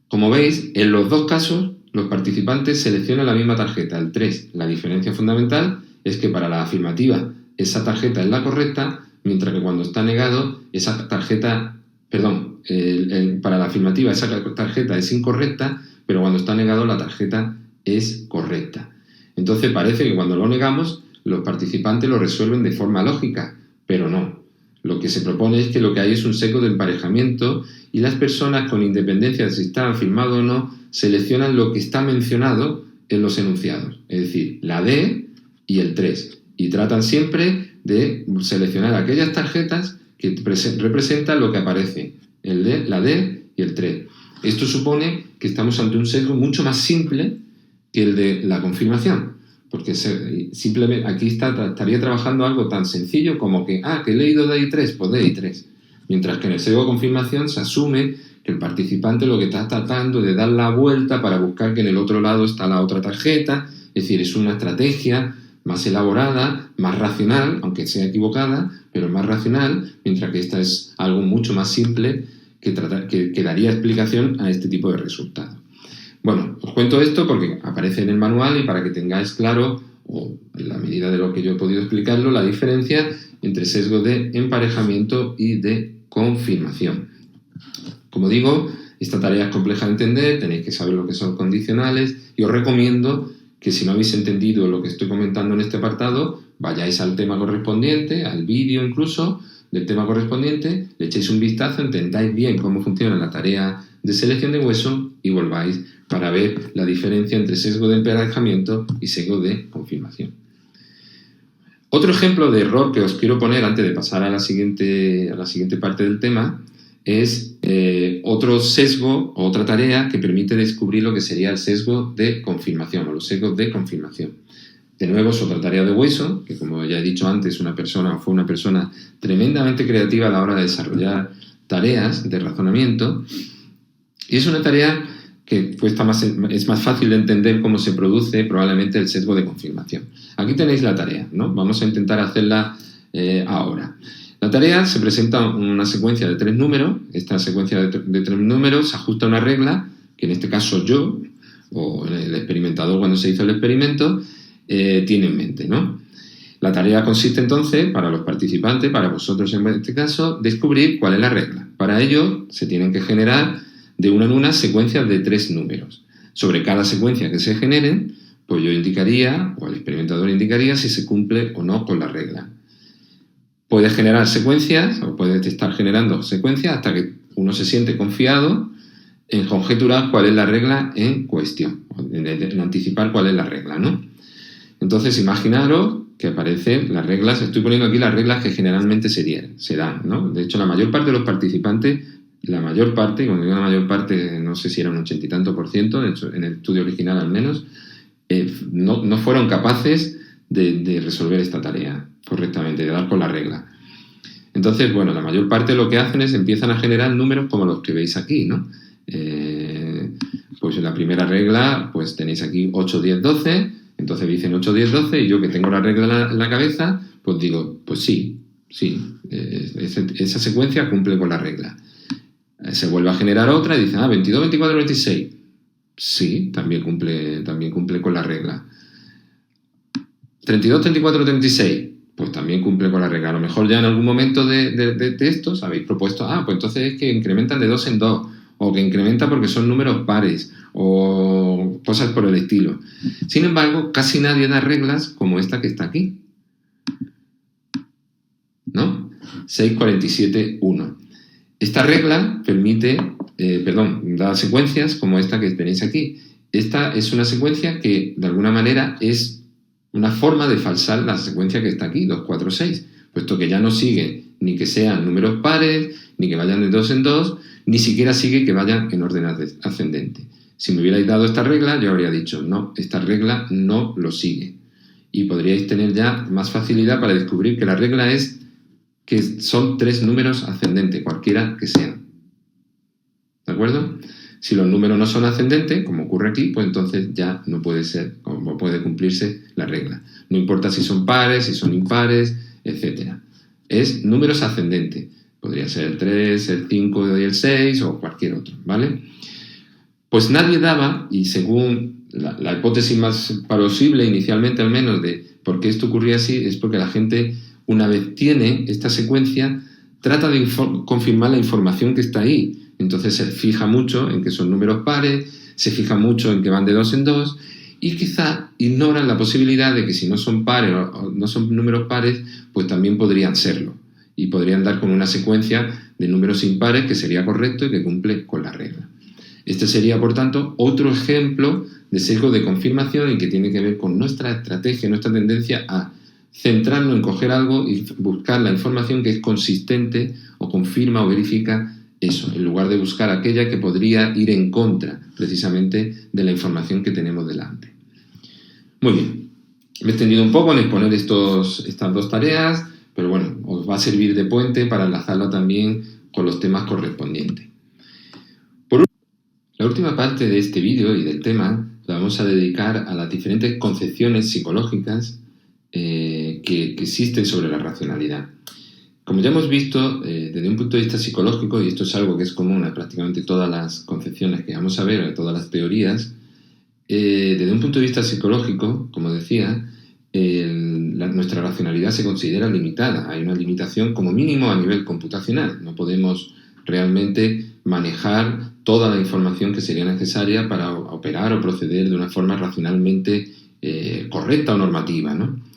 como veis, en los dos casos los participantes seleccionan la misma tarjeta, el 3. La diferencia fundamental es que para la afirmativa esa tarjeta es la correcta, mientras que cuando está negado esa tarjeta, para la afirmativa esa tarjeta es incorrecta, pero cuando está negado la tarjeta es correcta. Entonces parece que cuando lo negamos los participantes lo resuelven de forma lógica, pero no. Lo que se propone es que lo que hay es un sesgo de emparejamiento y las personas, con independencia de si está afirmado o no, seleccionan lo que está mencionado en los enunciados, es decir, la D y el 3, y tratan siempre de seleccionar aquellas tarjetas que representan lo que aparece, la D y el 3. Esto supone que estamos ante un sesgo mucho más simple que el de la confirmación, porque simplemente aquí estaría trabajando algo tan sencillo como que he leído D y 3, pues D y 3. Mientras que en el sesgo de confirmación se asume que el participante lo que está tratando de dar la vuelta para buscar que en el otro lado está la otra tarjeta, es decir, es una estrategia más elaborada, más racional, aunque sea equivocada, pero más racional, mientras que esta es algo mucho más simple que daría explicación a este tipo de resultados. Bueno, os cuento esto porque aparece en el manual y para que tengáis claro, o en la medida de lo que yo he podido explicarlo, la diferencia entre sesgo de emparejamiento y de confirmación. Como digo, esta tarea es compleja de entender, tenéis que saber lo que son condicionales y os recomiendo que si no habéis entendido lo que estoy comentando en este apartado, vayáis al tema correspondiente, al vídeo incluso del tema correspondiente, le echéis un vistazo, entendáis bien cómo funciona la tarea de selección de hueso y volváis para ver la diferencia entre sesgo de emparejamiento y sesgo de confirmación. Otro ejemplo de error que os quiero poner antes de pasar a la siguiente parte del tema es otro sesgo o otra tarea que permite descubrir lo que sería el sesgo de confirmación o los sesgos de confirmación. De nuevo es otra tarea de hueso, que como ya he dicho antes, fue una persona tremendamente creativa a la hora de desarrollar tareas de razonamiento, y es una tarea que es más fácil de entender cómo se produce probablemente el sesgo de confirmación. Aquí tenéis la tarea, ¿no? Vamos a intentar hacerla ahora. La tarea se presenta una secuencia de 3 números. Esta secuencia de 3 números se ajusta a una regla, que en este caso yo, o el experimentador cuando se hizo el experimento, tiene en mente, ¿no? La tarea consiste entonces, para los participantes, para vosotros en este caso, descubrir cuál es la regla. Para ello se tienen que generar de una en una secuencias de 3 números. Sobre cada secuencia que se generen, pues yo indicaría, o el experimentador indicaría, si se cumple o no con la regla. Puedes generar secuencias, o puedes estar generando secuencias hasta que uno se siente confiado en conjeturar cuál es la regla en cuestión, en anticipar cuál es la regla, ¿no? Entonces, imaginaros que aparecen las reglas, estoy poniendo aquí las reglas que generalmente se dan, ¿no? De hecho, la mayor parte de los participantes, y cuando digo la mayor parte, no sé si era un 80 y tanto por ciento, de hecho, en el estudio original al menos, no fueron capaces de resolver esta tarea correctamente, de dar con la regla. Entonces, bueno, la mayor parte de lo que hacen es empiezan a generar números como los que veis aquí, ¿no? Pues en la primera regla, pues tenéis aquí 8, 10, 12, entonces dicen 8, 10, 12, y yo que tengo la regla en la cabeza, pues digo, pues sí, esa secuencia cumple con la regla. Se vuelve a generar otra y dicen, 22, 24, 26. Sí, también cumple con la regla. 32, 34, 36. Pues también cumple con la regla. A lo mejor ya en algún momento de estos habéis propuesto, pues entonces es que incrementan de 2 en 2, o que incrementa porque son números pares, o cosas por el estilo. Sin embargo, casi nadie da reglas como esta que está aquí, ¿no? 6, 47, 1. Esta regla da secuencias como esta que tenéis aquí. Esta es una secuencia que, de alguna manera, es una forma de falsar la secuencia que está aquí, 2, 4, 6, puesto que ya no sigue ni que sean números pares, ni que vayan de 2 en 2, ni siquiera sigue que vayan en orden ascendente. Si me hubierais dado esta regla, yo habría dicho, no, esta regla no lo sigue. Y podríais tener ya más facilidad para descubrir que la regla es que son 3 números ascendentes, cualquiera que sean. ¿De acuerdo? Si los números no son ascendentes, como ocurre aquí, pues entonces ya no puede ser, o puede cumplirse la regla. No importa si son pares, si son impares, etc. Es números ascendentes. Podría ser el 3, el 5 y el 6 o cualquier otro, ¿vale? Pues nadie daba, y según la hipótesis más plausible inicialmente al menos de por qué esto ocurría así, es porque la gente, una vez tiene esta secuencia, trata de confirmar la información que está ahí. Entonces se fija mucho en que son números pares, se fija mucho en que van de 2 en 2 y quizá ignoran la posibilidad de que si no son pares o no son números pares, pues también podrían serlo y podrían dar con una secuencia de números impares que sería correcto y que cumple con la regla. Este sería, por tanto, otro ejemplo de sesgo de confirmación y que tiene que ver con nuestra estrategia, nuestra tendencia a centrarnos en coger algo y buscar la información que es consistente o confirma o verifica eso, en lugar de buscar aquella que podría ir en contra, precisamente, de la información que tenemos delante. Muy bien. Me he extendido un poco en exponer estas 2 tareas, pero bueno, os va a servir de puente para enlazarlo también con los temas correspondientes. La última parte de este vídeo y del tema la vamos a dedicar a las diferentes concepciones psicológicas que existen sobre la racionalidad. Como ya hemos visto, desde un punto de vista psicológico, y esto es algo que es común a prácticamente todas las concepciones que vamos a ver, a todas las teorías, desde un punto de vista psicológico, como decía, nuestra racionalidad se considera limitada. Hay una limitación como mínimo a nivel computacional. No podemos realmente manejar toda la información que sería necesaria para operar o proceder de una forma racionalmente correcta o normativa, ¿no?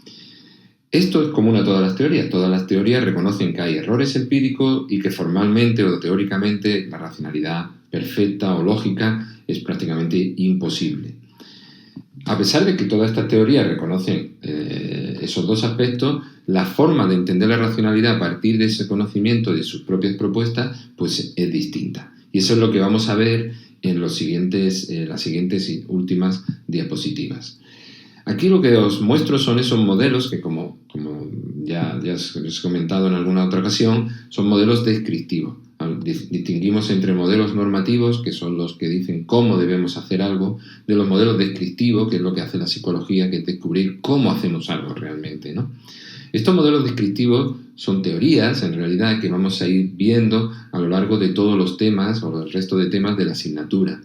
Esto es común a todas las teorías. Todas las teorías reconocen que hay errores empíricos y que formalmente o teóricamente la racionalidad perfecta o lógica es prácticamente imposible. A pesar de que todas estas teorías reconocen esos dos aspectos, la forma de entender la racionalidad a partir de ese conocimiento de sus propias propuestas pues es distinta. Y eso es lo que vamos a ver en las siguientes y últimas diapositivas. Aquí lo que os muestro son esos modelos que, como ya os he comentado en alguna otra ocasión, son modelos descriptivos. Distinguimos entre modelos normativos, que son los que dicen cómo debemos hacer algo, de los modelos descriptivos, que es lo que hace la psicología, que es descubrir cómo hacemos algo realmente, ¿no? Estos modelos descriptivos son teorías, en realidad, que vamos a ir viendo a lo largo de todos los temas o el resto de temas de la asignatura.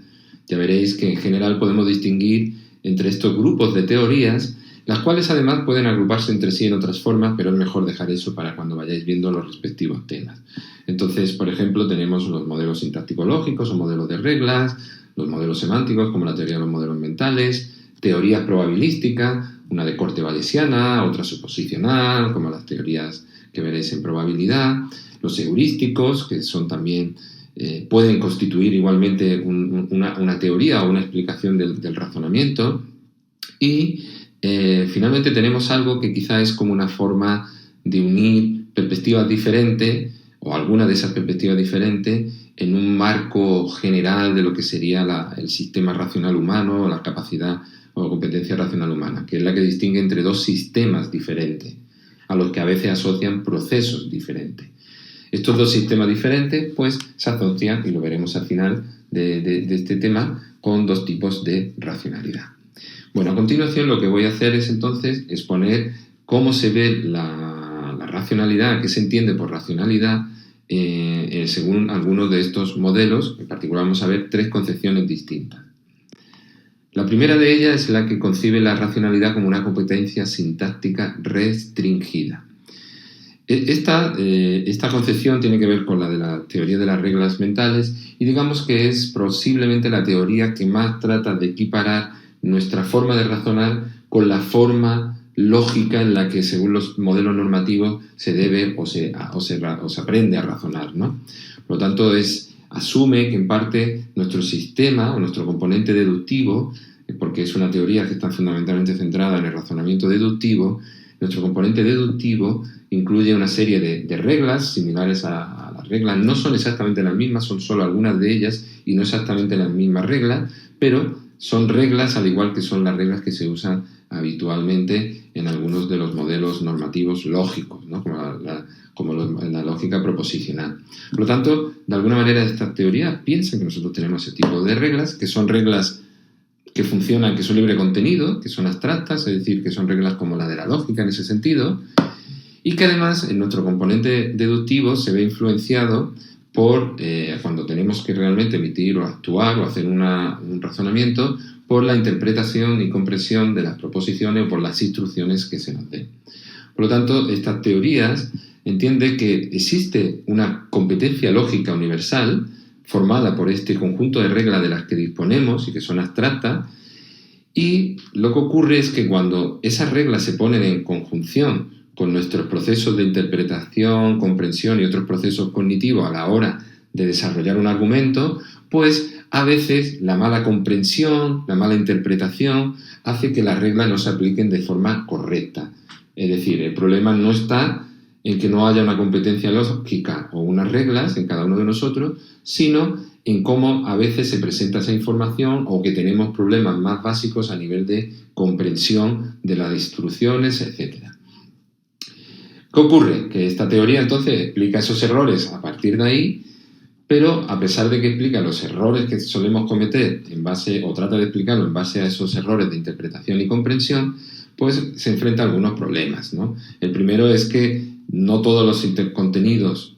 Ya veréis que en general podemos distinguir entre estos grupos de teorías, las cuales además pueden agruparse entre sí en otras formas, pero es mejor dejar eso para cuando vayáis viendo los respectivos temas. Entonces, por ejemplo, tenemos los modelos sintáctico-lógicos o modelos de reglas, los modelos semánticos como la teoría de los modelos mentales, teorías probabilísticas, una de corte bayesiana, otra suposicional, como las teorías que veréis en probabilidad, los heurísticos, que son también pueden constituir igualmente una teoría o una explicación del razonamiento. Y finalmente tenemos algo que quizá es como una forma de unir perspectivas diferentes o alguna de esas perspectivas diferentes en un marco general de lo que sería el sistema racional humano o la capacidad o competencia racional humana, que es la que distingue entre dos sistemas diferentes, a los que a veces asocian procesos diferentes. Estos dos sistemas diferentes pues se asocian, y lo veremos al final de este tema, con dos tipos de racionalidad. Bueno, a continuación lo que voy a hacer es entonces exponer cómo se ve la racionalidad, qué se entiende por racionalidad, según algunos de estos modelos. En particular vamos a ver tres concepciones distintas. La primera de ellas es la que concibe la racionalidad como una competencia sintáctica restringida. Esta concepción tiene que ver con la de la teoría de las reglas mentales y digamos que es posiblemente la teoría que más trata de equiparar nuestra forma de razonar con la forma lógica en la que, según los modelos normativos, se debe o se aprende a razonar, ¿no? Por lo tanto, asume que en parte nuestro sistema o nuestro componente deductivo, porque es una teoría que está fundamentalmente centrada en el razonamiento deductivo, nuestro componente deductivo incluye una serie de reglas similares a las reglas. No son exactamente las mismas, son solo algunas de ellas y no exactamente las mismas reglas, pero son reglas al igual que son las reglas que se usan habitualmente en algunos de los modelos normativos lógicos, ¿no? como la lógica proposicional. Por lo tanto, de alguna manera estas teorías piensan que nosotros tenemos ese tipo de reglas, que son reglas que funcionan, que son libre contenido, que son abstractas, es decir, que son reglas como la de la lógica en ese sentido, y que además en nuestro componente deductivo se ve influenciado por, cuando tenemos que realmente emitir o actuar o hacer un razonamiento, por la interpretación y comprensión de las proposiciones o por las instrucciones que se nos den. Por lo tanto, estas teorías entienden que existe una competencia lógica universal formada por este conjunto de reglas de las que disponemos y que son abstractas, y lo que ocurre es que cuando esas reglas se ponen en conjunción con nuestros procesos de interpretación, comprensión y otros procesos cognitivos a la hora de desarrollar un argumento, pues a veces la mala comprensión, la mala interpretación hace que las reglas no se apliquen de forma correcta. Es decir, el problema no está en que no haya una competencia lógica o unas reglas en cada uno de nosotros, sino en cómo a veces se presenta esa información o que tenemos problemas más básicos a nivel de comprensión de las instrucciones, etc. ¿Qué ocurre? Que esta teoría entonces explica esos errores a partir de ahí, pero a pesar de que explica los errores que solemos cometer o trata de explicarlo en base a esos errores de interpretación y comprensión, pues se enfrenta a algunos problemas, ¿no? El primero es que no todos los contenidos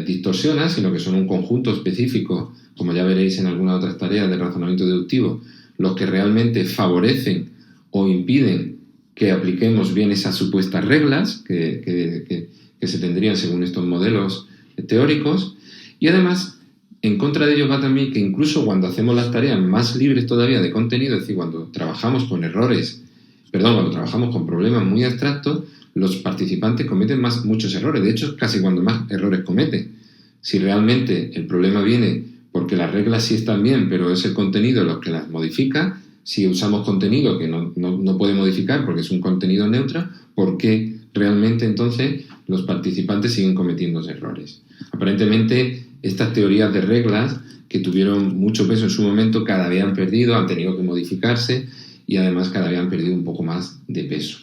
distorsionan, sino que son un conjunto específico, como ya veréis en algunas otras tareas de razonamiento deductivo, los que realmente favorecen o impiden que apliquemos bien esas supuestas reglas que se tendrían según estos modelos teóricos. Y además, en contra de ello va también que incluso cuando hacemos las tareas más libres todavía de contenido, es decir, cuando trabajamos con cuando trabajamos con problemas muy abstractos, los participantes cometen muchos errores. De hecho, casi cuando más errores cometen. Si realmente el problema viene porque las reglas sí están bien, pero es el contenido lo que las modifica, si usamos contenido que no puede modificar porque es un contenido neutro, ¿por qué realmente entonces los participantes siguen cometiendo errores? Aparentemente, estas teorías de reglas que tuvieron mucho peso en su momento cada vez han tenido que modificarse y además cada vez han perdido un poco más de peso.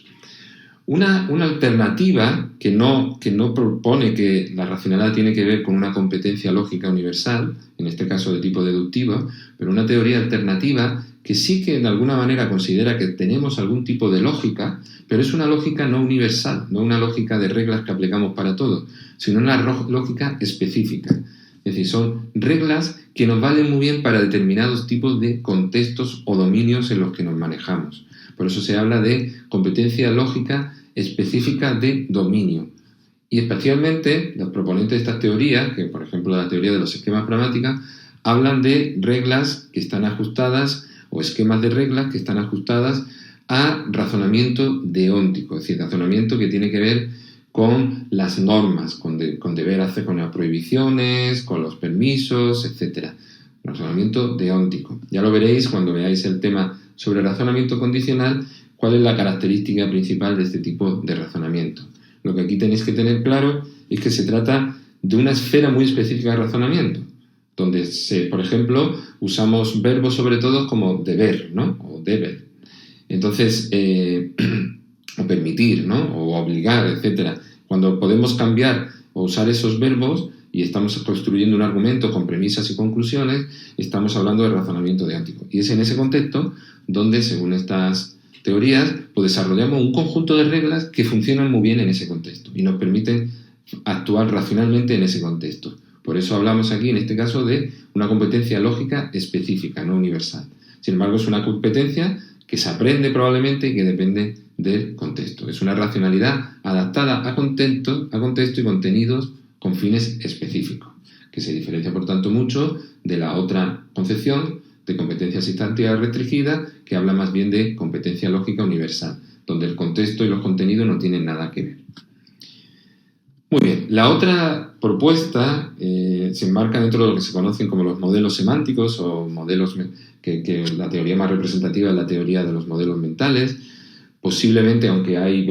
Una alternativa que no propone que la racionalidad tiene que ver con una competencia lógica universal, en este caso de tipo deductivo, pero una teoría alternativa que sí que de alguna manera considera que tenemos algún tipo de lógica, pero es una lógica no universal, no una lógica de reglas que aplicamos para todo, sino una lógica específica. Es decir, son reglas que nos valen muy bien para determinados tipos de contextos o dominios en los que nos manejamos. Por eso se habla de competencia lógica específica de dominio. Y especialmente los proponentes de estas teorías, que por ejemplo la teoría de los esquemas pragmáticos, hablan de reglas que están ajustadas o esquemas de reglas que están ajustadas a razonamiento deóntico, es decir, razonamiento que tiene que ver con las normas, con deber hacer, con las prohibiciones, con los permisos, etc. Razonamiento deóntico. Ya lo veréis cuando veáis el tema sobre razonamiento condicional, cuál es la característica principal de este tipo de razonamiento. Lo que aquí tenéis que tener claro es que se trata de una esfera muy específica de razonamiento, donde, por ejemplo, usamos verbos sobre todo como deber, ¿no? O deber. Entonces, o permitir, ¿no? O obligar, etc. Cuando podemos cambiar o usar esos verbos y estamos construyendo un argumento con premisas y conclusiones, estamos hablando de razonamiento deóntico. Y es en ese contexto donde, según estas teorías, pues desarrollamos un conjunto de reglas que funcionan muy bien en ese contexto y nos permiten actuar racionalmente en ese contexto. Por eso hablamos aquí, en este caso, de una competencia lógica específica, no universal. Sin embargo, es una competencia que se aprende probablemente y que depende del contexto. Es una racionalidad adaptada a contexto y contenidos con fines específicos, que se diferencia, por tanto, mucho de la otra concepción de competencia sustantiva restringida, que habla más bien de competencia lógica universal, donde el contexto y los contenidos no tienen nada que ver. Muy bien, la otra propuesta se enmarca dentro de lo que se conocen como los modelos semánticos o modelos que la teoría más representativa es la teoría de los modelos mentales. Posiblemente, aunque hay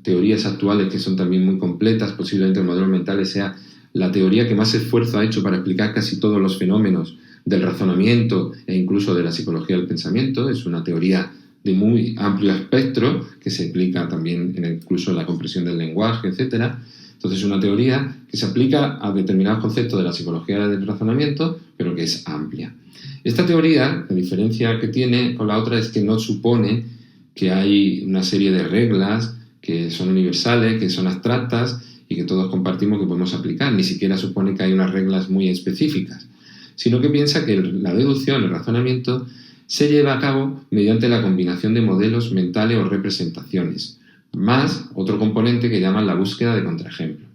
teorías actuales que son también muy completas, posiblemente el modelo mental sea la teoría que más esfuerzo ha hecho para explicar casi todos los fenómenos del razonamiento e incluso de la psicología del pensamiento. Es una teoría de muy amplio espectro que se aplica también incluso en la comprensión del lenguaje, etc. Entonces es una teoría que se aplica a determinados conceptos de la psicología del razonamiento, pero que es amplia. Esta teoría, la diferencia que tiene con la otra es que no supone que hay una serie de reglas que son universales, que son abstractas y que todos compartimos que podemos aplicar. Ni siquiera supone que hay unas reglas muy específicas, sino que piensa que la deducción, el razonamiento, se lleva a cabo mediante la combinación de modelos mentales o representaciones, más otro componente que llaman la búsqueda de contraejemplo.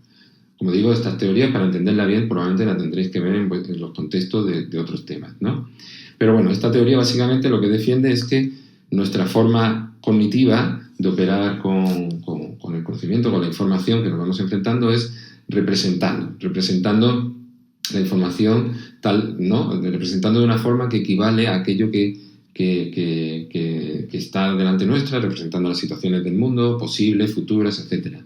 Como digo, estas teorías, para entenderla bien, probablemente la tendréis que ver en los contextos de otros temas, ¿no? Pero bueno, esta teoría básicamente lo que defiende es que nuestra forma cognitiva de operar con el conocimiento, con la información que nos vamos enfrentando es representando la información tal, ¿no? Representando de una forma que equivale a aquello que está delante nuestra, representando las situaciones del mundo, posibles, futuras, etc.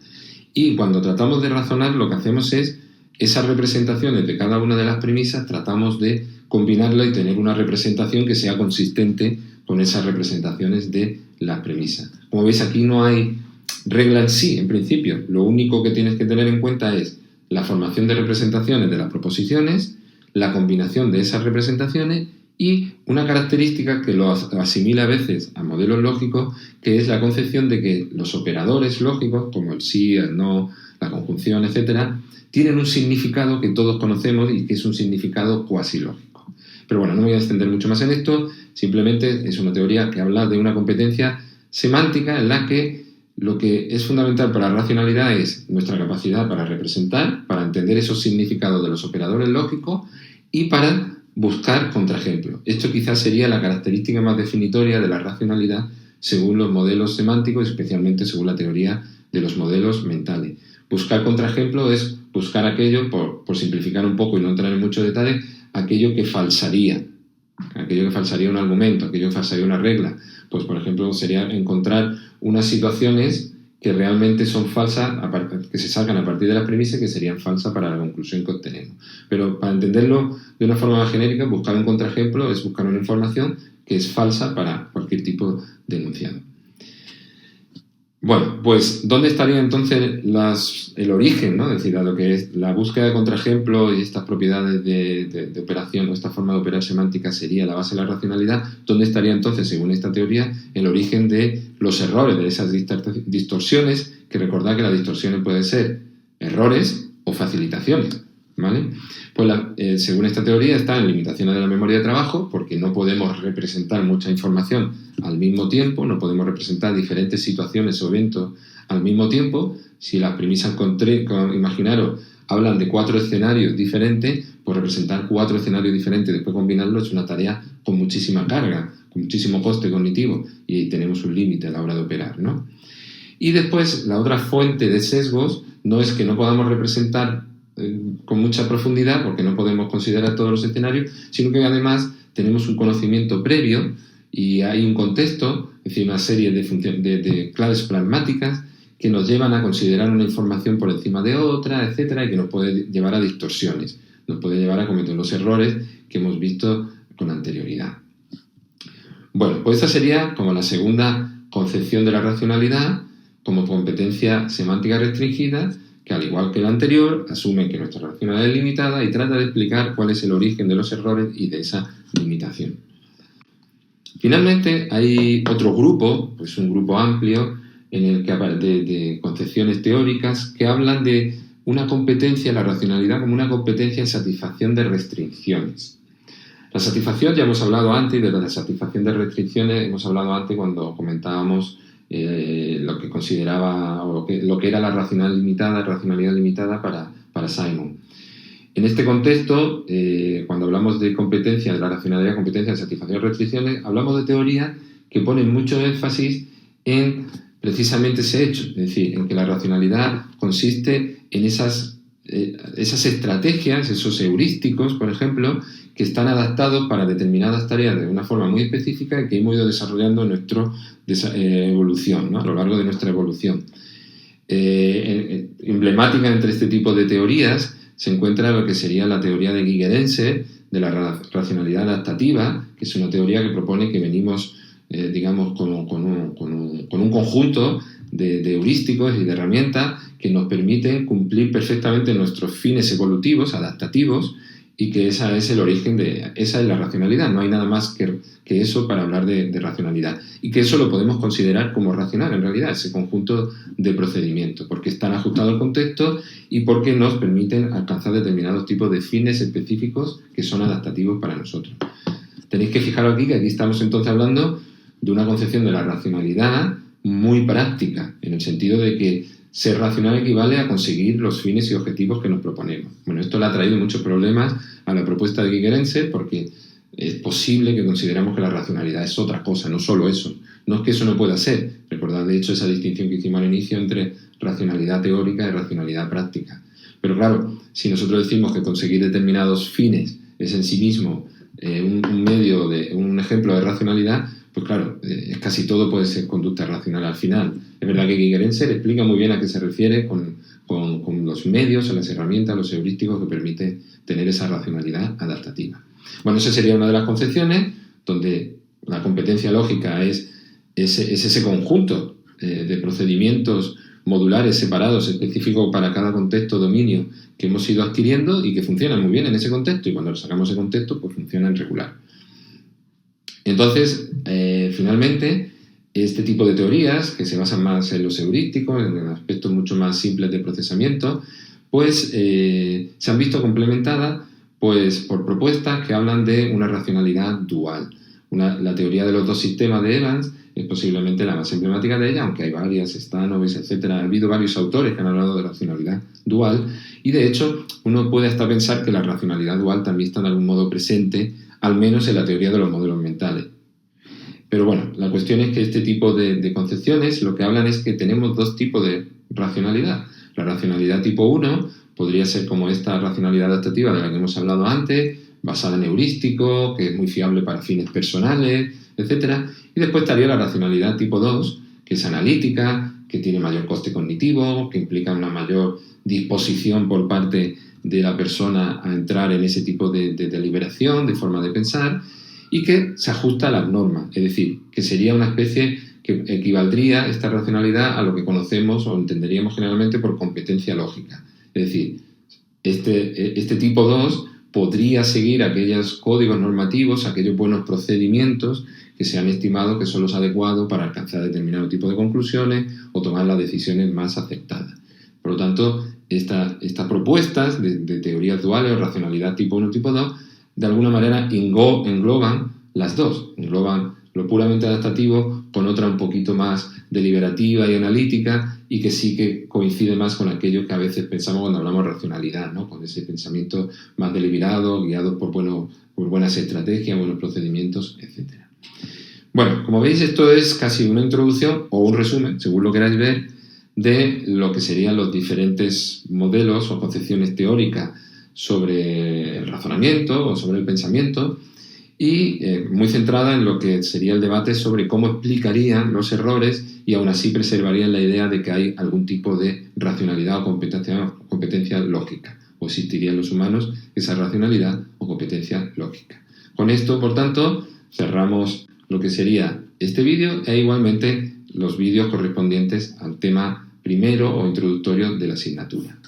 Y cuando tratamos de razonar, lo que hacemos es esas representaciones de cada una de las premisas, tratamos de combinarla y tener una representación que sea consistente con esas representaciones de la premisa. Como veis, aquí no hay regla en sí, en principio. Lo único que tienes que tener en cuenta es la formación de representaciones de las proposiciones, la combinación de esas representaciones y una característica que lo asimila a veces a modelos lógicos, que es la concepción de que los operadores lógicos, como el sí, el no, la conjunción, etcétera, tienen un significado que todos conocemos y que es un significado cuasi lógico. Pero bueno, no me voy a extender mucho más en esto, simplemente es una teoría que habla de una competencia semántica en la que lo que es fundamental para la racionalidad es nuestra capacidad para representar, para entender esos significados de los operadores lógicos y para buscar contraejemplos. Esto quizás sería la característica más definitoria de la racionalidad según los modelos semánticos, especialmente según la teoría de los modelos mentales. Buscar contraejemplo es buscar aquello, por simplificar un poco y no entrar en muchos detalles, aquello que falsaría un argumento, aquello que falsaría una regla. Pues, por ejemplo, sería encontrar unas situaciones que realmente son falsas, que se sacan a partir de las premisas, que serían falsas para la conclusión que obtenemos. Pero para entenderlo de una forma más genérica, buscar un contraejemplo es buscar una información que es falsa para cualquier tipo de enunciado. Bueno, pues ¿dónde estaría entonces el origen, ¿no? Es decir, a lo que es la búsqueda de contraejemplo y estas propiedades de operación o esta forma de operar semántica sería la base de la racionalidad? ¿Dónde estaría entonces, según esta teoría, el origen de los errores, de esas distorsiones? Que recordad que las distorsiones pueden ser errores o facilitaciones, ¿vale? Pues según esta teoría están limitaciones de la memoria de trabajo, porque no podemos representar mucha información al mismo tiempo, no podemos representar diferentes situaciones o eventos al mismo tiempo. Si las premisas imaginaros hablan de 4 escenarios diferentes, pues representar 4 escenarios diferentes y después combinarlos es una tarea con muchísima carga, con muchísimo coste cognitivo, y tenemos un límite a la hora de operar, ¿no? Y después la otra fuente de sesgos no es que no podamos representar con mucha profundidad, porque no podemos considerar todos los escenarios, sino que además tenemos un conocimiento previo y hay un contexto, es decir, una serie de claves pragmáticas que nos llevan a considerar una información por encima de otra, etcétera, y que nos puede llevar a distorsiones, nos puede llevar a cometer los errores que hemos visto con anterioridad. Bueno, pues esta sería como la segunda concepción de la racionalidad, como competencia semántica restringida, que al igual que la anterior, asume que nuestra racionalidad es limitada y trata de explicar cuál es el origen de los errores y de esa limitación. Finalmente, hay otro grupo, pues un grupo amplio, en el que de concepciones teóricas que hablan de una competencia, la racionalidad como una competencia en satisfacción de restricciones. La satisfacción, ya hemos hablado antes, de la satisfacción de restricciones, hemos hablado antes cuando comentábamos lo que consideraba o lo que era la racionalidad limitada para Simon. En este contexto, cuando hablamos de competencia, de la racionalidad, competencia, de satisfacción de restricciones, hablamos de teorías que ponen mucho énfasis en precisamente ese hecho, es decir, en que la racionalidad consiste en esas estrategias, esos heurísticos, por ejemplo, que están adaptados para determinadas tareas de una forma muy específica y que hemos ido desarrollando en nuestra evolución, ¿no? A lo largo de nuestra evolución. Emblemática entre este tipo de teorías se encuentra lo que sería la teoría de Gigerenzer, de la racionalidad adaptativa, que es una teoría que propone que venimos, digamos, con un conjunto de heurísticos y de herramientas que nos permiten cumplir perfectamente nuestros fines evolutivos, adaptativos, y que esa es el origen esa es la racionalidad. No hay nada más que eso para hablar de racionalidad. Y que eso lo podemos considerar como racional, en realidad, ese conjunto de procedimientos, porque están ajustados al contexto y porque nos permiten alcanzar determinados tipos de fines específicos que son adaptativos para nosotros. Tenéis que fijaros aquí que aquí estamos entonces hablando de una concepción de la racionalidad muy práctica, en el sentido de que ser racional equivale a conseguir los fines y objetivos que nos proponemos. Bueno, esto le ha traído muchos problemas a la propuesta de Gigerenzer, porque es posible que consideremos que la racionalidad es otra cosa, no solo eso. No es que eso no pueda ser. Recordad, de hecho, esa distinción que hicimos al inicio entre racionalidad teórica y racionalidad práctica. Pero claro, si nosotros decimos que conseguir determinados fines es en sí mismo un ejemplo de racionalidad, pues claro, casi todo puede ser conducta racional al final. Es verdad que Gigerenzer explica muy bien a qué se refiere con los medios, las herramientas, los heurísticos que permiten tener esa racionalidad adaptativa. Bueno, esa sería una de las concepciones donde la competencia lógica es ese conjunto de procedimientos modulares separados, específicos para cada contexto o dominio que hemos ido adquiriendo y que funcionan muy bien en ese contexto, y cuando lo sacamos de contexto, pues funcionan regular. Entonces, finalmente, este tipo de teorías, que se basan más en los heurísticos, en aspectos mucho más simples de procesamiento, pues se han visto complementadas pues, por propuestas que hablan de una racionalidad dual. La teoría de los dos sistemas de Evans es posiblemente la más emblemática de ella, aunque hay varias, Stanovis, etc. Ha habido varios autores que han hablado de racionalidad dual y, de hecho, uno puede hasta pensar que la racionalidad dual también está de algún modo presente, al menos en la teoría de los modelos mentales. Pero bueno, la cuestión es que este tipo de concepciones lo que hablan es que tenemos dos tipos de racionalidad. La racionalidad tipo 1 podría ser como esta racionalidad adaptativa de la que hemos hablado antes, basada en heurístico, que es muy fiable para fines personales, etc. Y después estaría la racionalidad tipo 2, que es analítica, que tiene mayor coste cognitivo, que implica una mayor disposición por parte de la persona a entrar en ese tipo de deliberación, de forma de pensar, y que se ajusta a las normas, es decir, que sería una especie que equivaldría esta racionalidad a lo que conocemos o entenderíamos generalmente por competencia lógica. Es decir, este tipo 2 podría seguir aquellos códigos normativos, aquellos buenos procedimientos que se han estimado que son los adecuados para alcanzar determinado tipo de conclusiones o tomar las decisiones más aceptadas. Por lo tanto, estas propuestas de teorías duales o racionalidad tipo 1 tipo 2 de alguna manera engloban las dos, engloban lo puramente adaptativo con otra un poquito más deliberativa y analítica y que sí que coincide más con aquello que a veces pensamos cuando hablamos de racionalidad, ¿no? Con ese pensamiento más deliberado, guiado por buenas estrategias, buenos procedimientos, etc. Bueno, como veis, esto es casi una introducción o un resumen, según lo queráis ver, de lo que serían los diferentes modelos o concepciones teóricas sobre el razonamiento o sobre el pensamiento y muy centrada en lo que sería el debate sobre cómo explicarían los errores y aún así preservarían la idea de que hay algún tipo de racionalidad o competencia lógica o existiría en los humanos esa racionalidad o competencia lógica. Con esto, por tanto, cerramos lo que sería este vídeo e igualmente los vídeos correspondientes al tema primero o introductorio de la asignatura.